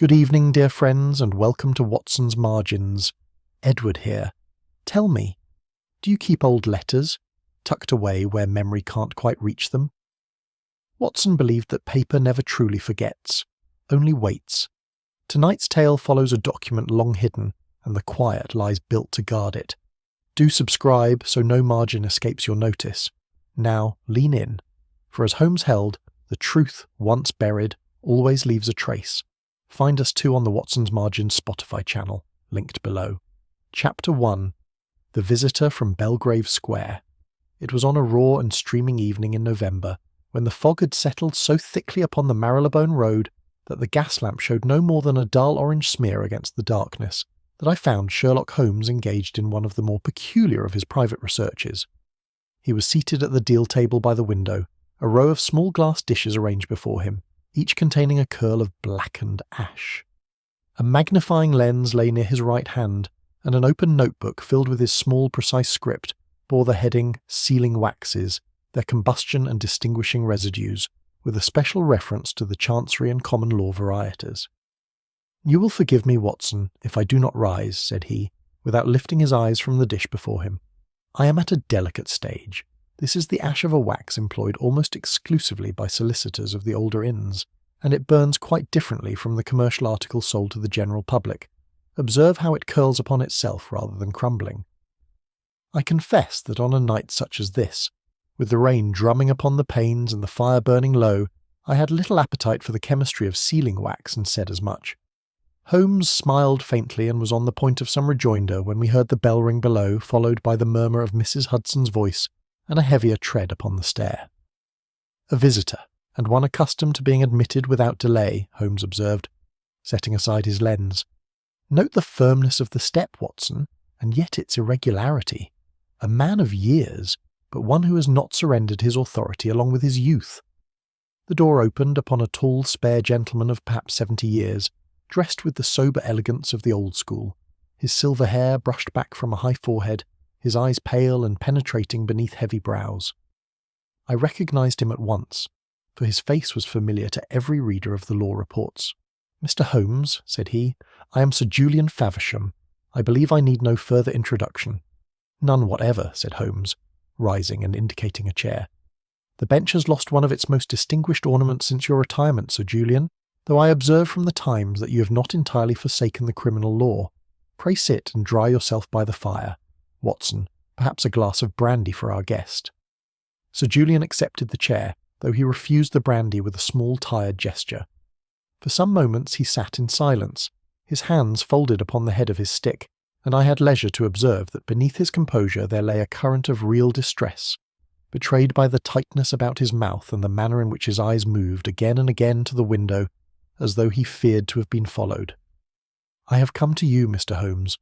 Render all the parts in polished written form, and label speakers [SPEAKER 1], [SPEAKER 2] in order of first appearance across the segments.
[SPEAKER 1] Good evening, dear friends, and welcome to Watson's Margins. Edward here. Tell me, do you keep old letters, tucked away where memory can't quite reach them? Watson believed that paper never truly forgets, only waits. Tonight's tale follows a document long hidden, and the quiet lies built to guard it. Do subscribe so no margin escapes your notice. Now lean in, for as Holmes held, the truth, once buried, always leaves a trace. Find us too on the Watson's Margins Spotify channel, linked below. Chapter 1. The Visitor from Belgrave Square. It was on a raw and streaming evening in November, when the fog had settled so thickly upon the Marylebone Road that the gas lamp showed no more than a dull orange smear against the darkness, that I found Sherlock Holmes engaged in one of the more peculiar of his private researches. He was seated at the deal table by the window, a row of small glass dishes arranged before him, each containing a curl of blackened ash. A magnifying lens lay near his right hand, and an open notebook filled with his small, precise script bore the heading Sealing Waxes, their combustion and distinguishing residues, with a special reference to the Chancery and Common Law varieties. "You will forgive me, Watson, if I do not rise," said he, without lifting his eyes from the dish before him. "I am at a delicate stage. This is the ash of a wax employed almost exclusively by solicitors of the older inns, and it burns quite differently from the commercial article sold to the general public. Observe how it curls upon itself rather than crumbling. I confess that on a night such as this, with the rain drumming upon the panes and the fire burning low, I had little appetite for the chemistry of sealing wax and said as much." Holmes smiled faintly and was on the point of some rejoinder when we heard the bell ring below, followed by the murmur of Mrs. Hudson's voice and a heavier tread upon the stair. "A visitor, and one accustomed to being admitted without delay," Holmes observed, setting aside his lens. "Note the firmness of the step, Watson, and yet its irregularity. A man of years, but one who has not surrendered his authority along with his youth." The door opened upon a tall, spare gentleman of perhaps 70 years, dressed with the sober elegance of the old school, his silver hair brushed back from a high forehead, his eyes pale and penetrating beneath heavy brows. I recognized him at once, for his face was familiar to every reader of the law reports. "Mr. Holmes," said he, "I am Sir Julian Faversham. I believe I need no further introduction." "None whatever," said Holmes, rising and indicating a chair. "The bench has lost one of its most distinguished ornaments since your retirement, Sir Julian, though I observe from the Times that you have not entirely forsaken the criminal law. Pray sit and dry yourself by the fire. Watson, perhaps a glass of brandy for our guest." Sir Julian accepted the chair, though he refused the brandy with a small tired gesture. For some moments he sat in silence, his hands folded upon the head of his stick, and I had leisure to observe that beneath his composure there lay a current of real distress, betrayed by the tightness about his mouth and the manner in which his eyes moved again and again to the window, as though he feared to have been followed. "I have come to you, Mr. Holmes,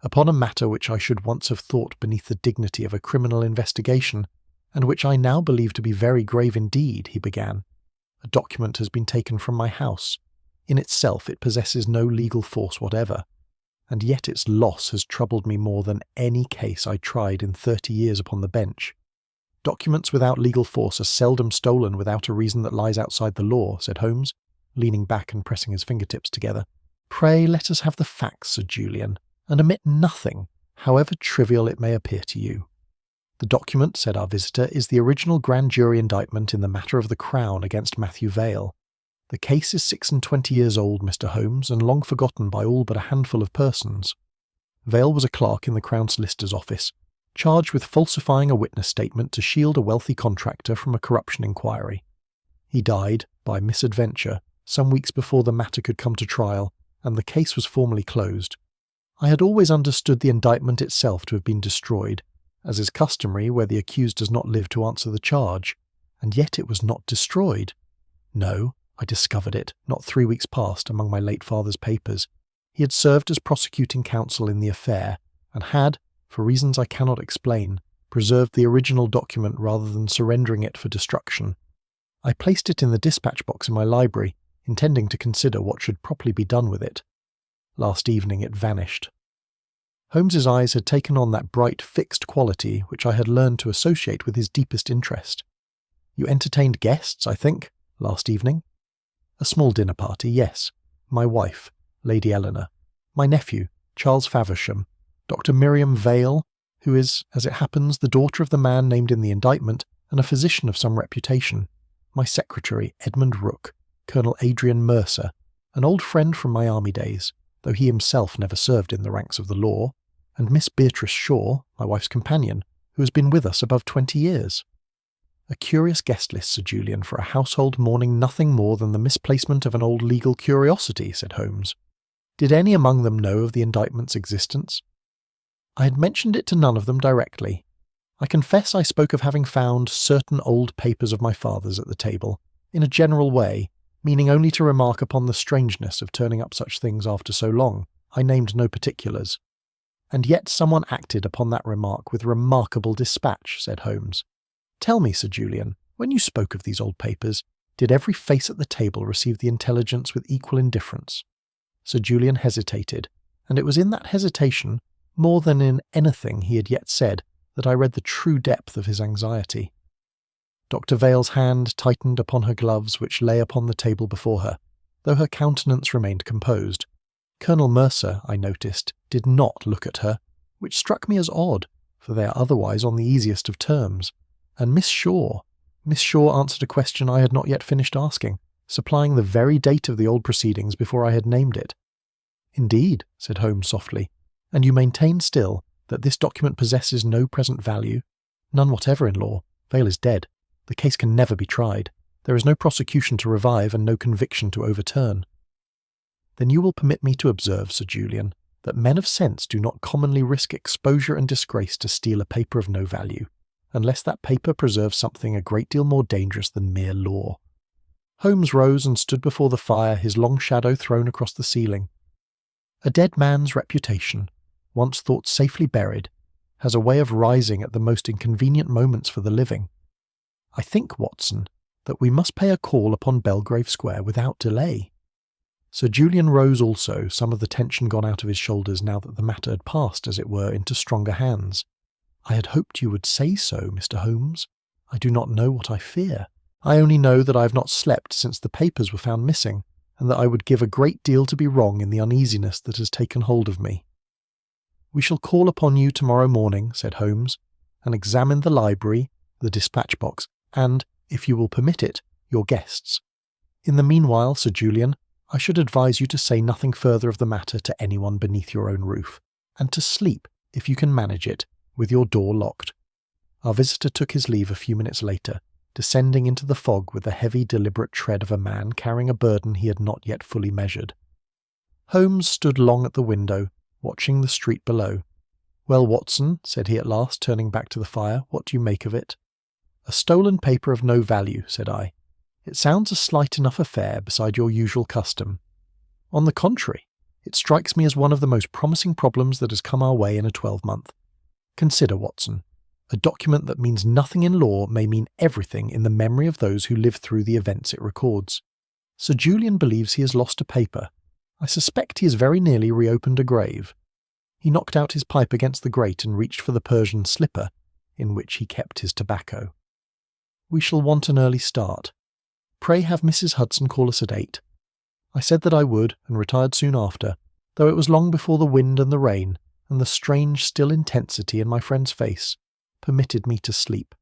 [SPEAKER 1] upon a matter which I should once have thought beneath the dignity of a criminal investigation, and which I now believe to be very grave indeed," he began. "A document has been taken from my house. In itself it possesses no legal force whatever, and yet its loss has troubled me more than any case I tried in 30 years upon the bench. Documents without legal force are seldom stolen without a reason that lies outside the law," said Holmes, leaning back and pressing his fingertips together. "Pray let us have the facts, Sir Julian, and omit nothing, however trivial it may appear to you." "The document," said our visitor, "is the original grand jury indictment in the matter of the Crown against Matthew Vale. The case is 26 years old, Mr. Holmes, and long forgotten by all but a handful of persons. Vale was a clerk in the Crown Solicitor's office, charged with falsifying a witness statement to shield a wealthy contractor from a corruption inquiry. He died, by misadventure, some weeks before the matter could come to trial, and the case was formally closed. I had always understood the indictment itself to have been destroyed, as is customary where the accused does not live to answer the charge, and yet it was not destroyed. No, I discovered it, not 3 weeks past, among my late father's papers. He had served as prosecuting counsel in the affair, and had, for reasons I cannot explain, preserved the original document rather than surrendering it for destruction. I placed it in the dispatch box in my library, intending to consider what should properly be done with it. Last evening it vanished." Holmes's eyes had taken on that bright, fixed quality which I had learned to associate with his deepest interest. "You entertained guests, I think, last evening?" "A small dinner party, yes. my wife, Lady Eleanor, my nephew, Charles Faversham, Dr. Miriam Vale, who is, as it happens, the daughter of the man named in the indictment and a physician of some reputation, my secretary, Edmund Rooke, Colonel Adrian Mercer, an old friend from my army days, though he himself never served in the ranks of the law, and Miss Beatrice Shaw, my wife's companion, who has been with us above 20 years. A curious guest list, Sir Julian, for a household mourning nothing more than the misplacement of an old legal curiosity, said Holmes. Did any among them know of the indictment's existence? I had mentioned it to none of them directly. I confess I spoke of having found certain old papers of my father's at the table, in a general way, meaning only to remark upon the strangeness of turning up such things after so long. I named no particulars. And yet someone acted upon that remark with remarkable dispatch, said Holmes. Tell me, Sir Julian, when you spoke of these old papers, did every face at the table receive the intelligence with equal indifference? Sir Julian hesitated, and it was in that hesitation, more than in anything he had yet said, that I read the true depth of his anxiety. Dr. Vale's hand tightened upon her gloves which lay upon the table before her, though her countenance remained composed. Colonel Mercer, I noticed, did not look at her, which struck me as odd, for they are otherwise on the easiest of terms. And Miss Shaw answered a question I had not yet finished asking, supplying the very date of the old proceedings before I had named it. Indeed, said Holmes softly, and you maintain still that this document possesses no present value? None whatever in law. Vale is dead. The case can never be tried. There is no prosecution to revive and no conviction to overturn. Then you will permit me to observe, Sir Julian, that men of sense do not commonly risk exposure and disgrace to steal a paper of no value, unless that paper preserves something a great deal more dangerous than mere law. Holmes rose and stood before the fire, his long shadow thrown across the ceiling. A dead man's reputation, once thought safely buried, has a way of rising at the most inconvenient moments for the living. I think, Watson, that we must pay a call upon Belgrave Square without delay. Sir Julian rose also, some of the tension gone out of his shoulders now that the matter had passed, as it were, into stronger hands. I had hoped you would say so, Mr. Holmes. I do not know what I fear. I only know that I have not slept since the papers were found missing, and that I would give a great deal to be wrong in the uneasiness that has taken hold of me. We shall call upon you tomorrow morning, said Holmes, and examine the library, the dispatch box, and, if you will permit it, your guests. In the meanwhile, Sir Julian, I should advise you to say nothing further of the matter to anyone beneath your own roof, and to sleep, if you can manage it, with your door locked. Our visitor took his leave a few minutes later, descending into the fog with the heavy, deliberate tread of a man carrying a burden he had not yet fully measured. Holmes stood long at the window, watching the street below. Well, Watson, said he at last, turning back to the fire, what do you make of it? A stolen paper of no value, said I. It sounds a slight enough affair beside your usual custom. On the contrary, it strikes me as one of the most promising problems that has come our way in a 12-month. Consider, Watson. A document that means nothing in law may mean everything in the memory of those who lived through the events it records. Sir Julian believes he has lost a paper. I suspect he has very nearly reopened a grave. He knocked out his pipe against the grate and reached for the Persian slipper, in which he kept his tobacco. We shall want an early start. Pray have Mrs. Hudson call us at 8. I said that I would, and retired soon after, though it was long before the wind and the rain, and the strange still intensity in my friend's face, permitted me to sleep.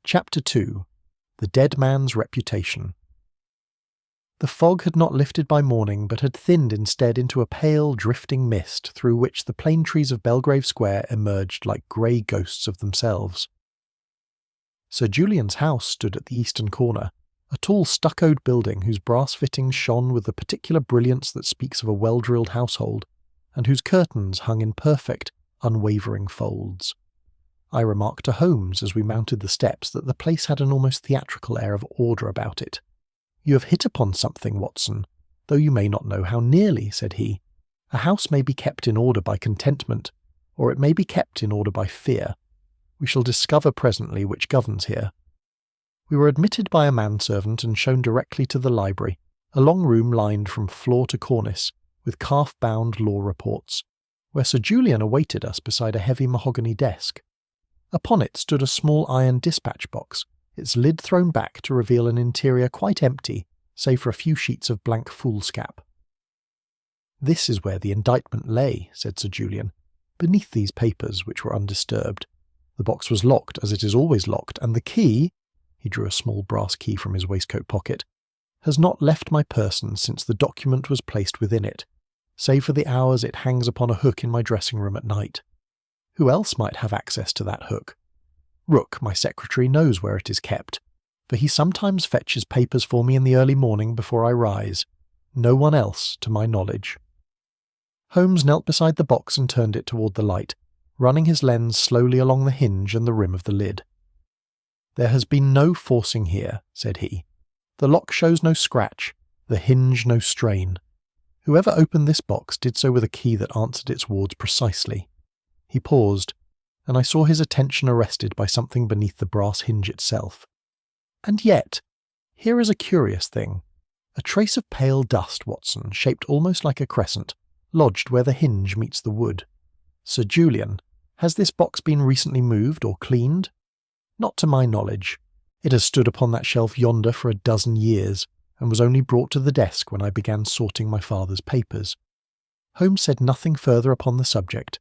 [SPEAKER 1] Chapter 2. The Dead Man's Reputation. The fog had not lifted by morning, but had thinned instead into a pale, drifting mist through which the plane trees of Belgrave Square emerged like grey ghosts of themselves. Sir Julian's house stood at the eastern corner, a tall stuccoed building whose brass fittings shone with the particular brilliance that speaks of a well-drilled household, and whose curtains hung in perfect, unwavering folds. I remarked to Holmes as we mounted the steps that the place had an almost theatrical air of order about it. You have hit upon something, Watson, though you may not know how nearly, said he. A house may be kept in order by contentment, or it may be kept in order by fear. We shall discover presently which governs here. We were admitted by a manservant and shown directly to the library, a long room lined from floor to cornice, with calf-bound law reports, where Sir Julian awaited us beside a heavy mahogany desk. Upon it stood a small iron dispatch box, its lid thrown back to reveal an interior quite empty, save for a few sheets of blank foolscap. "This is where the indictment lay," said Sir Julian, "beneath these papers, which were undisturbed. The box was locked, as it is always locked, and the key," he drew a small brass key from his waistcoat pocket, "has not left my person since the document was placed within it, save for the hours it hangs upon a hook in my dressing room at night. Who else might have access to that hook? Rook, my secretary, knows where it is kept, for he sometimes fetches papers for me in the early morning before I rise. No one else, to my knowledge." Holmes knelt beside the box and turned it toward the light, running his lens slowly along the hinge and the rim of the lid. "There has been no forcing here," said he. "The lock shows no scratch, the hinge no strain. Whoever opened this box did so with a key that answered its wards precisely." He paused, and I saw his attention arrested by something beneath the brass hinge itself. "And yet, here is a curious thing. A trace of pale dust, Watson, shaped almost like a crescent, lodged where the hinge meets the wood. Sir Julian, has this box been recently moved or cleaned?" "Not to my knowledge. It has stood upon that shelf yonder for a dozen years, and was only brought to the desk when I began sorting my father's papers." Holmes said nothing further upon the subject,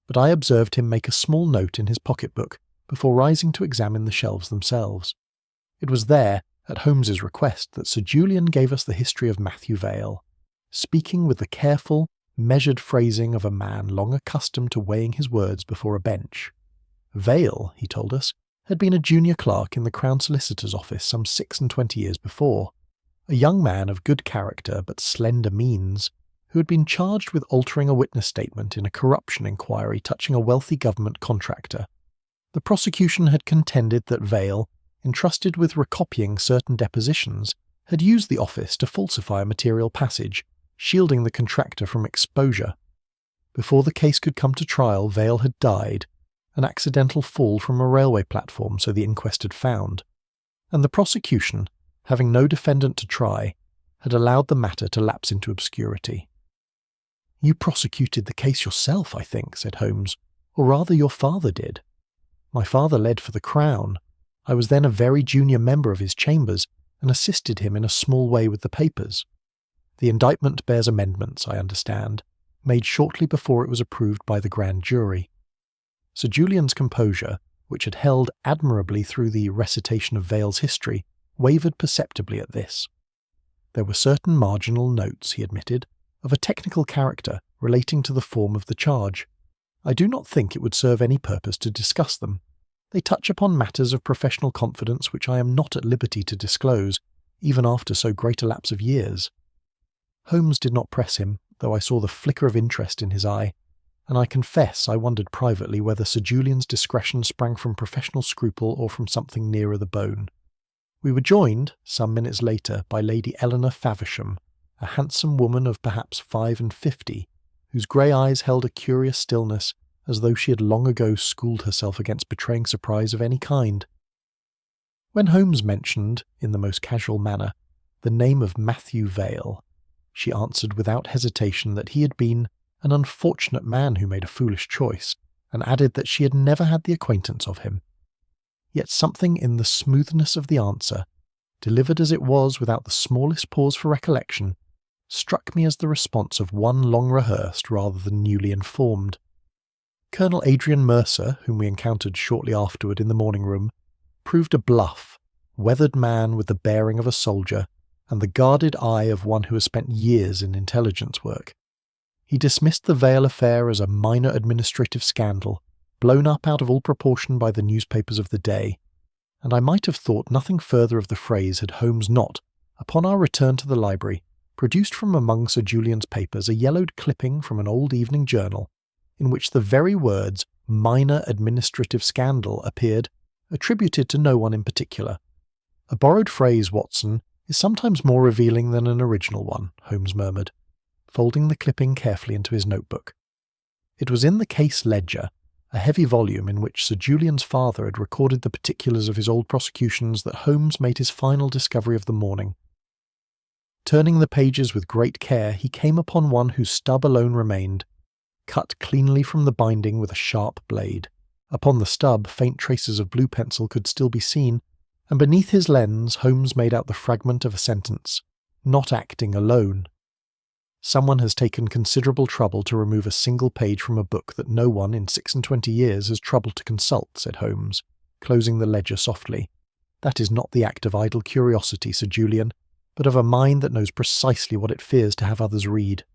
[SPEAKER 1] but I observed him make a small note in his pocket-book before rising to examine the shelves themselves. It was there, at Holmes's request, that Sir Julian gave us the history of Matthew Vale, speaking with the careful, measured phrasing of a man long accustomed to weighing his words before a bench. Vale, he told us, had been a junior clerk in the Crown Solicitor's office some 26 years before, a young man of good character but slender means, who had been charged with altering a witness statement in a corruption inquiry touching a wealthy government contractor. The prosecution had contended that Vale, entrusted with recopying certain depositions, had used the office to falsify a material passage, shielding the contractor from exposure. Before the case could come to trial, Vale had died, an accidental fall from a railway platform, so the inquest had found, and the prosecution, having no defendant to try, had allowed the matter to lapse into obscurity. "You prosecuted the case yourself, I think," said Holmes, "or rather your father did." "My father led for the Crown. I was then a very junior member of his chambers, and assisted him in a small way with the papers. The indictment bears amendments, I understand, made shortly before it was approved by the grand jury." Sir Julian's composure, which had held admirably through the recitation of Vale's history, wavered perceptibly at this. There were certain marginal notes, he admitted, of a technical character relating to the form of the charge. "I do not think it would serve any purpose to discuss them. They touch upon matters of professional confidence which I am not at liberty to disclose, even after so great a lapse of years." Holmes did not press him, though I saw the flicker of interest in his eye, and I confess I wondered privately whether Sir Julian's discretion sprang from professional scruple or from something nearer the bone. We were joined, some minutes later, by Lady Eleanor Faversham, a handsome woman of perhaps 55, whose grey eyes held a curious stillness, as though she had long ago schooled herself against betraying surprise of any kind. When Holmes mentioned, in the most casual manner, the name of Matthew Vale, she answered without hesitation that he had been an unfortunate man who made a foolish choice, and added that she had never had the acquaintance of him. Yet something in the smoothness of the answer, delivered as it was without the smallest pause for recollection, struck me as the response of one long rehearsed rather than newly informed. Colonel Adrian Mercer, whom we encountered shortly afterward in the morning-room, proved a bluff, weathered man with the bearing of a soldier, and the guarded eye of one who has spent years in intelligence work. He dismissed the Vale affair as a minor administrative scandal, blown up out of all proportion by the newspapers of the day, and I might have thought nothing further of the phrase had Holmes not, upon our return to the library, produced from among Sir Julian's papers a yellowed clipping from an old evening journal, in which the very words minor administrative scandal appeared, attributed to no one in particular. "A borrowed phrase, Watson, is sometimes more revealing than an original one," Holmes murmured, folding the clipping carefully into his notebook. It was in the case ledger, a heavy volume in which Sir Julian's father had recorded the particulars of his old prosecutions, that Holmes made his final discovery of the morning. Turning the pages with great care, he came upon one whose stub alone remained, cut cleanly from the binding with a sharp blade. Upon the stub, faint traces of blue pencil could still be seen, and beneath his lens Holmes made out the fragment of a sentence, not acting alone. Someone has taken considerable trouble to remove a single page from a book that no one in 26 years has troubled to consult, said Holmes, closing the ledger softly. That is not the act of idle curiosity, Sir Julian, but of a mind that knows precisely what it fears to have others read.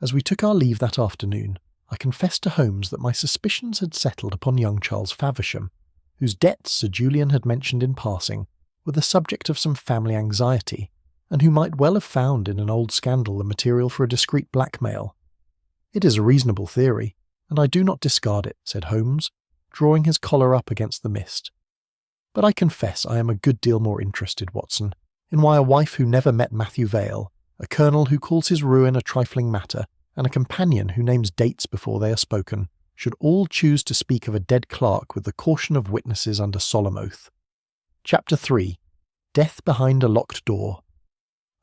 [SPEAKER 1] As we took our leave that afternoon, I confessed to Holmes that my suspicions had settled upon young Charles Faversham, whose debts Sir Julian had mentioned in passing were the subject of some family anxiety, and who might well have found in an old scandal the material for a discreet blackmail. It is a reasonable theory, and I do not discard it, said Holmes, drawing his collar up against the mist. But I confess I am a good deal more interested, Watson, in why a wife who never met Matthew Vale, a colonel who calls his ruin a trifling matter, and a companion who names dates before they are spoken, should all choose to speak of a dead clerk with the caution of witnesses under solemn oath. Chapter 3. Death Behind a Locked Door.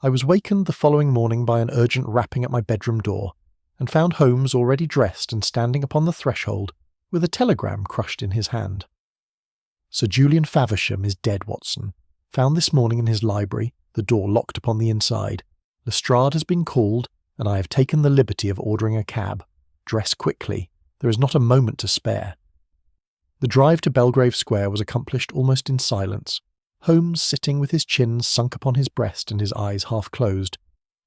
[SPEAKER 1] I was wakened the following morning by an urgent rapping at my bedroom door, and found Holmes already dressed and standing upon the threshold, with a telegram crushed in his hand. Sir Julian Faversham is dead, Watson. Found this morning in his library, the door locked upon the inside. Lestrade has been called, and I have taken the liberty of ordering a cab. Dress quickly. There is not a moment to spare. The drive to Belgrave Square was accomplished almost in silence, Holmes sitting with his chin sunk upon his breast and his eyes half closed,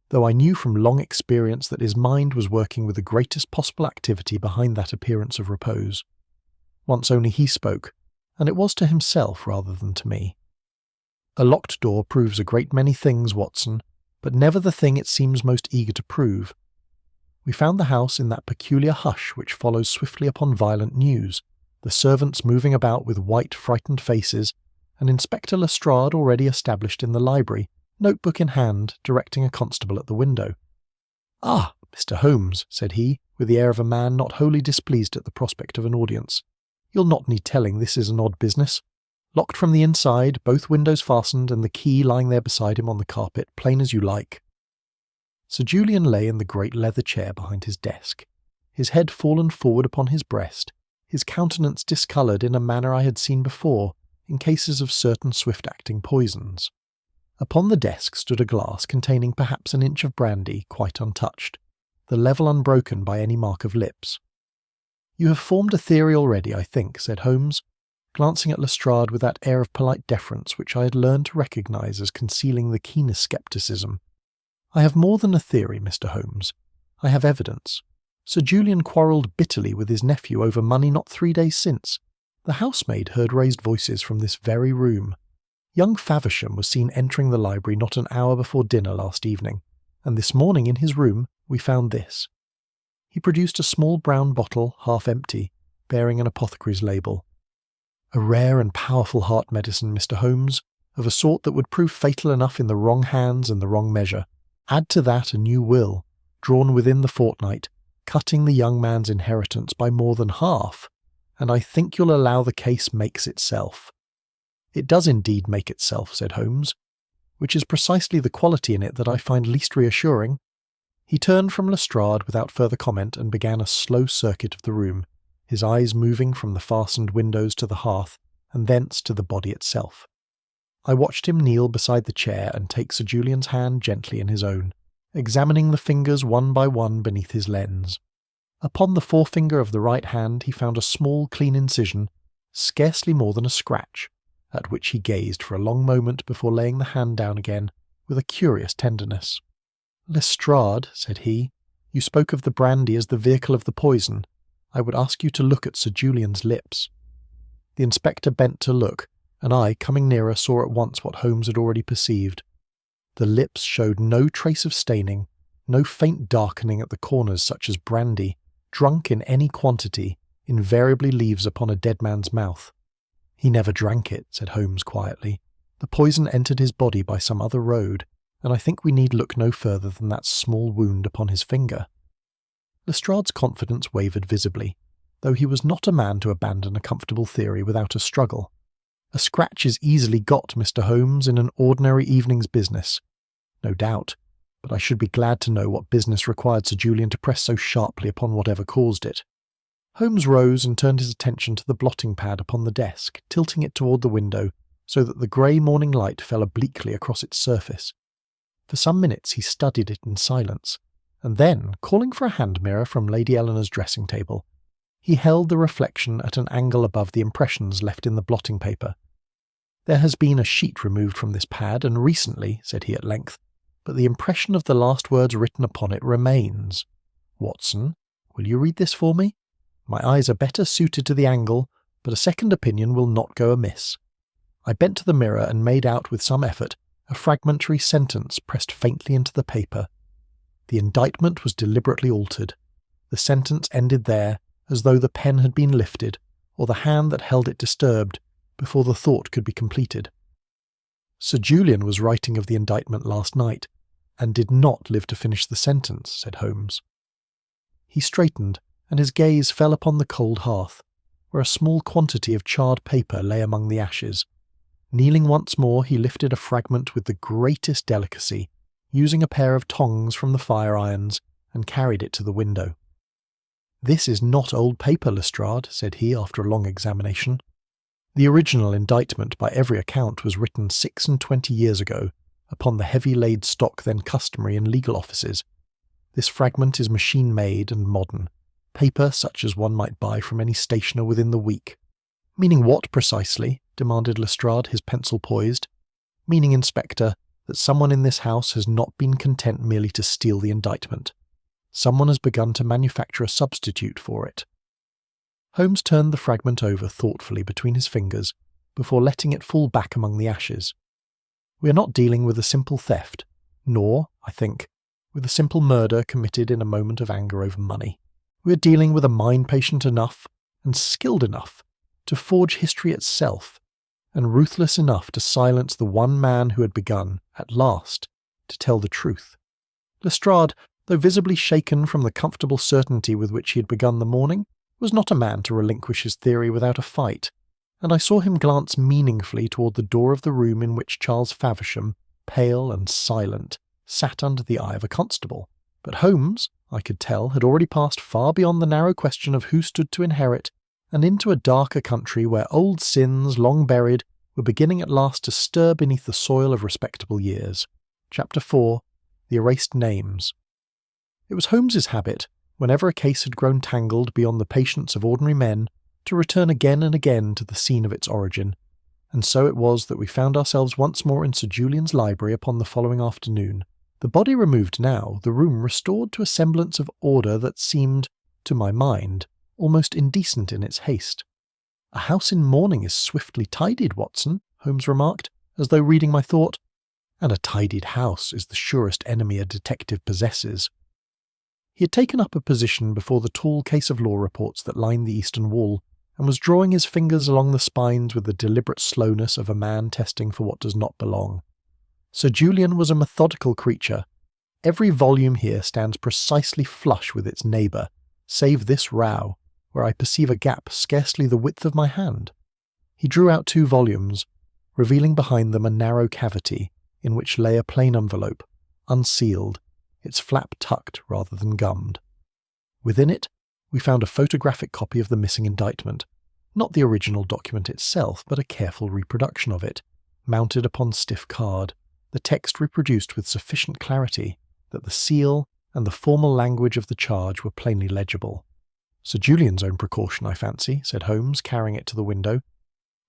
[SPEAKER 1] though I knew from long experience that his mind was working with the greatest possible activity behind that appearance of repose. Once only he spoke, and it was to himself rather than to me. A locked door proves a great many things, Watson, but never the thing it seems most eager to prove. We found the house in that peculiar hush which follows swiftly upon violent news, the servants moving about with white, frightened faces, and Inspector Lestrade already established in the library, notebook in hand, directing a constable at the window. "Ah, Mr. Holmes," said he, with the air of a man not wholly displeased at the prospect of an audience. "You'll not need telling this is an odd business. Locked from the inside, both windows fastened, and the key lying there beside him on the carpet, plain as you like." Sir Julian lay in the great leather chair behind his desk, his head fallen forward upon his breast, his countenance discoloured in a manner I had seen before, in cases of certain swift-acting poisons. Upon the desk stood a glass containing perhaps an inch of brandy, quite untouched, the level unbroken by any mark of lips. "You have formed a theory already, I think," said Holmes, glancing at Lestrade with that air of polite deference which I had learned to recognise as concealing the keenest scepticism. "I have more than a theory, Mr. Holmes. I have evidence. Sir Julian quarrelled bitterly with his nephew over money not 3 days since. The housemaid heard raised voices from this very room. Young Faversham was seen entering the library not an hour before dinner last evening, and this morning in his room we found this." He produced a small brown bottle, half empty, bearing an apothecary's label. "A rare and powerful heart medicine, Mr. Holmes, of a sort that would prove fatal enough in the wrong hands and the wrong measure. Add to that a new will, drawn within the fortnight, cutting the young man's inheritance by more than half, and I think you'll allow the case makes itself." "It does indeed make itself," said Holmes, "which is precisely the quality in it that I find least reassuring." He turned from Lestrade without further comment and began a slow circuit of the room, his eyes moving from the fastened windows to the hearth, and thence to the body itself. I watched him kneel beside the chair and take Sir Julian's hand gently in his own, examining the fingers one by one beneath his lens. Upon the forefinger of the right hand he found a small clean incision, scarcely more than a scratch, at which he gazed for a long moment before laying the hand down again, with a curious tenderness. "Lestrade," said he, "you spoke of the brandy as the vehicle of the poison. I would ask you to look at Sir Julian's lips." The inspector bent to look, and I, coming nearer, saw at once what Holmes had already perceived. The lips showed no trace of staining, no faint darkening at the corners such as brandy, drunk in any quantity, invariably leaves upon a dead man's mouth. "He never drank it," said Holmes quietly. "The poison entered his body by some other road, and I think we need look no further than that small wound upon his finger." Lestrade's confidence wavered visibly, though he was not a man to abandon a comfortable theory without a struggle. "A scratch is easily got, Mr. Holmes, in an ordinary evening's business." "No doubt, but I should be glad to know what business required Sir Julian to press so sharply upon whatever caused it." Holmes rose and turned his attention to the blotting pad upon the desk, tilting it toward the window so that the grey morning light fell obliquely across its surface. For some minutes he studied it in silence, and then, calling for a hand mirror from Lady Eleanor's dressing table, he held the reflection at an angle above the impressions left in the blotting paper. "There has been a sheet removed from this pad, and recently," said he at length, "but the impression of the last words written upon it remains. Watson, will you read this for me? My eyes are better suited to the angle, but a second opinion will not go amiss." I bent to the mirror and made out with some effort a fragmentary sentence pressed faintly into the paper. The indictment was deliberately altered. The sentence ended there, as though the pen had been lifted, or the hand that held it disturbed, before the thought could be completed. "Sir Julian was writing of the indictment last night, and did not live to finish the sentence," said Holmes. He straightened, and his gaze fell upon the cold hearth, where a small quantity of charred paper lay among the ashes. Kneeling once more, he lifted a fragment with the greatest delicacy, using a pair of tongs from the fire-irons, and carried it to the window. "This is not old paper, Lestrade," said he after a long examination. "The original indictment, by every account, was written 26 years ago, upon the heavy-laid stock then customary in legal offices. This fragment is machine-made and modern, paper such as one might buy from any stationer within the week." "Meaning what, precisely?" demanded Lestrade, his pencil poised. "Meaning, Inspector, that someone in this house has not been content merely to steal the indictment. Someone has begun to manufacture a substitute for it." Holmes turned the fragment over thoughtfully between his fingers, before letting it fall back among the ashes. "We are not dealing with a simple theft, nor, I think, with a simple murder committed in a moment of anger over money. We are dealing with a mind patient enough, and skilled enough, to forge history itself, and ruthless enough to silence the one man who had begun, at last, to tell the truth." Lestrade, though visibly shaken from the comfortable certainty with which he had begun the morning, was not a man to relinquish his theory without a fight, and I saw him glance meaningfully toward the door of the room in which Charles Faversham, pale and silent, sat under the eye of a constable. But Holmes, I could tell, had already passed far beyond the narrow question of who stood to inherit, and into a darker country where old sins, long buried, were beginning at last to stir beneath the soil of respectable years. Chapter 4. The Erased Names. It was Holmes's habit, whenever a case had grown tangled beyond the patience of ordinary men, to return again and again to the scene of its origin, and so it was that we found ourselves once more in Sir Julian's library upon the following afternoon. The body removed now, the room restored to a semblance of order that seemed, to my mind, almost indecent in its haste. "A house in mourning is swiftly tidied, Watson," Holmes remarked, as though reading my thought, "and a tidied house is the surest enemy a detective possesses." He had taken up a position before the tall case of law reports that lined the eastern wall, and was drawing his fingers along the spines with the deliberate slowness of a man testing for what does not belong. Sir Julian was a methodical creature. Every volume here stands precisely flush with its neighbour, save this row, where I perceive a gap scarcely the width of my hand. He drew out 2 volumes, revealing behind them a narrow cavity, in which lay a plain envelope, unsealed, its flap tucked rather than gummed. Within it, we found a photographic copy of the missing indictment, not the original document itself, but a careful reproduction of it, mounted upon stiff card, the text reproduced with sufficient clarity that the seal and the formal language of the charge were plainly legible. "Sir Julian's own precaution, I fancy," said Holmes, carrying it to the window.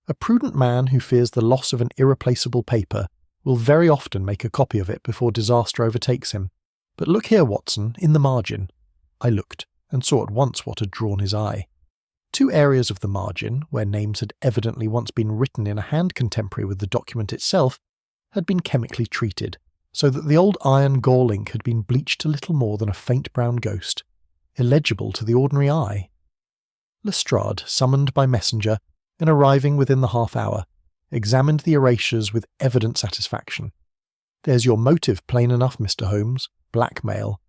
[SPEAKER 1] "A prudent man who fears the loss of an irreplaceable paper will very often make a copy of it before disaster overtakes him. But look here, Watson, in the margin." I looked, and saw at once what had drawn his eye. 2 areas of the margin, where names had evidently once been written in a hand contemporary with the document itself, had been chemically treated, so that the old iron gall ink had been bleached to little more than a faint brown ghost, illegible to the ordinary eye. Lestrade, summoned by messenger, and arriving within the half-hour, examined the erasures with evident satisfaction. "There's your motive plain enough, Mr. Holmes. Blackmail.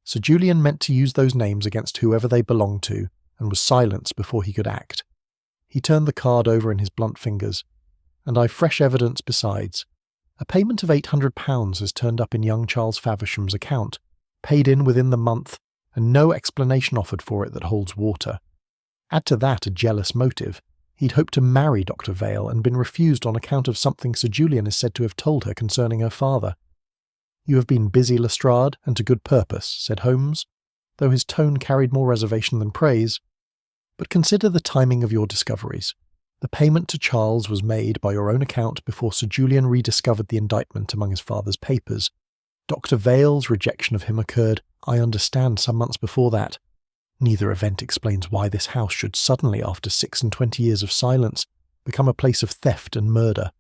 [SPEAKER 1] Sir Julian meant to use those names against whoever they belonged to, and was silenced before he could act." He turned the card over in his blunt fingers. "And I've fresh evidence besides. A payment of £800 has turned up in young Charles Faversham's account, paid in within the month, and no explanation offered for it that holds water. Add to that a jealous motive. He'd hoped to marry Dr. Vale and been refused on account of something Sir Julian is said to have told her concerning her father. "You have been busy, Lestrade, and to good purpose," said Holmes, though his tone carried more reservation than praise. "But consider the timing of your discoveries. The payment to Charles was made by your own account before Sir Julian rediscovered the indictment among his father's papers. Dr. Vale's rejection of him occurred, I understand, some months before that. Neither event explains why this house should suddenly, after 26 years of silence, become a place of theft and murder."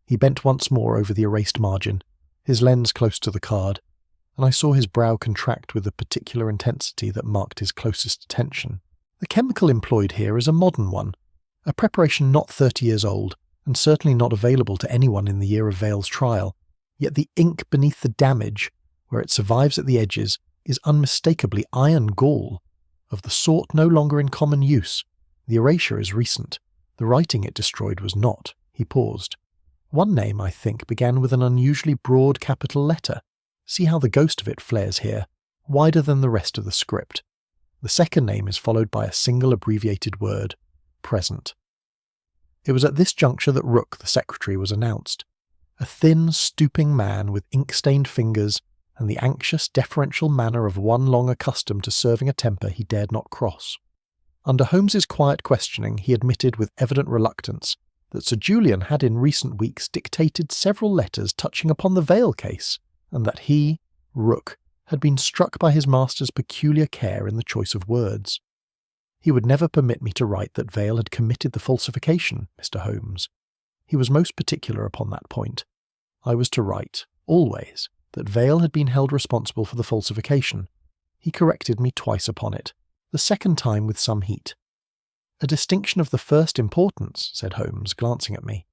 [SPEAKER 1] He bent once more over the erased margin, his lens close to the card, and I saw his brow contract with a particular intensity that marked his closest attention. "The chemical employed here is a modern one, a preparation not 30 years old, and certainly not available to anyone in the year of Vale's trial, yet the ink beneath the damage, where it survives at the edges, is unmistakably iron gall, of the sort no longer in common use. The erasure is recent. The writing it destroyed was not." He paused. "One name, I think, began with an unusually broad capital letter. See how the ghost of it flares here, wider than the rest of the script. The second name is followed by a single abbreviated word, present." It was at this juncture that Rook, the secretary, was announced. A thin, stooping man with ink-stained fingers and the anxious, deferential manner of one long accustomed to serving a temper he dared not cross. Under Holmes's quiet questioning, he admitted with evident reluctance that Sir Julian had in recent weeks dictated several letters touching upon the Vale case, and that he, Rook, had been struck by his master's peculiar care in the choice of words. "He would never permit me to write that Vale had committed the falsification, Mr. Holmes. He was most particular upon that point. I was to write, always, that Vale had been held responsible for the falsification. He corrected me twice upon it, the second time with some heat. A distinction of the first importance," said Holmes, glancing at me.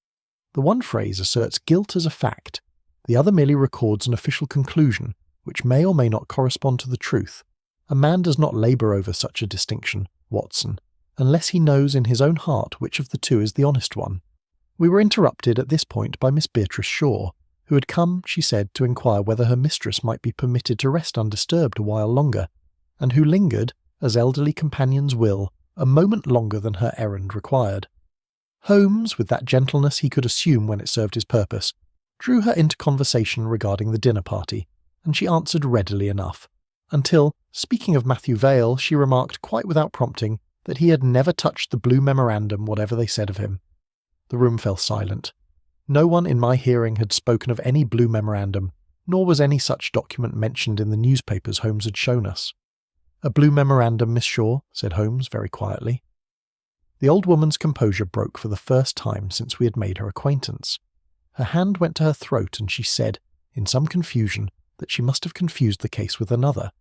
[SPEAKER 1] "The one phrase asserts guilt as a fact, the other merely records an official conclusion, which may or may not correspond to the truth. A man does not labour over such a distinction, Watson, unless he knows in his own heart which of the two is the honest one." We were interrupted at this point by Miss Beatrice Shaw, who had come, she said, to inquire whether her mistress might be permitted to rest undisturbed a while longer, and who lingered, as elderly companions will, a moment longer than her errand required. Holmes, with that gentleness he could assume when it served his purpose, drew her into conversation regarding the dinner party, and she answered readily enough, until, speaking of Matthew Vale, she remarked quite without prompting that he had never touched the blue memorandum whatever they said of him. The room fell silent. No one in my hearing had spoken of any blue memorandum, nor was any such document mentioned in the newspapers Holmes had shown us. "A blue memorandum, Miss Shaw," said Holmes very quietly. The old woman's composure broke for the first time since we had made her acquaintance. Her hand went to her throat and she said, in some confusion, that she must have confused the case with another,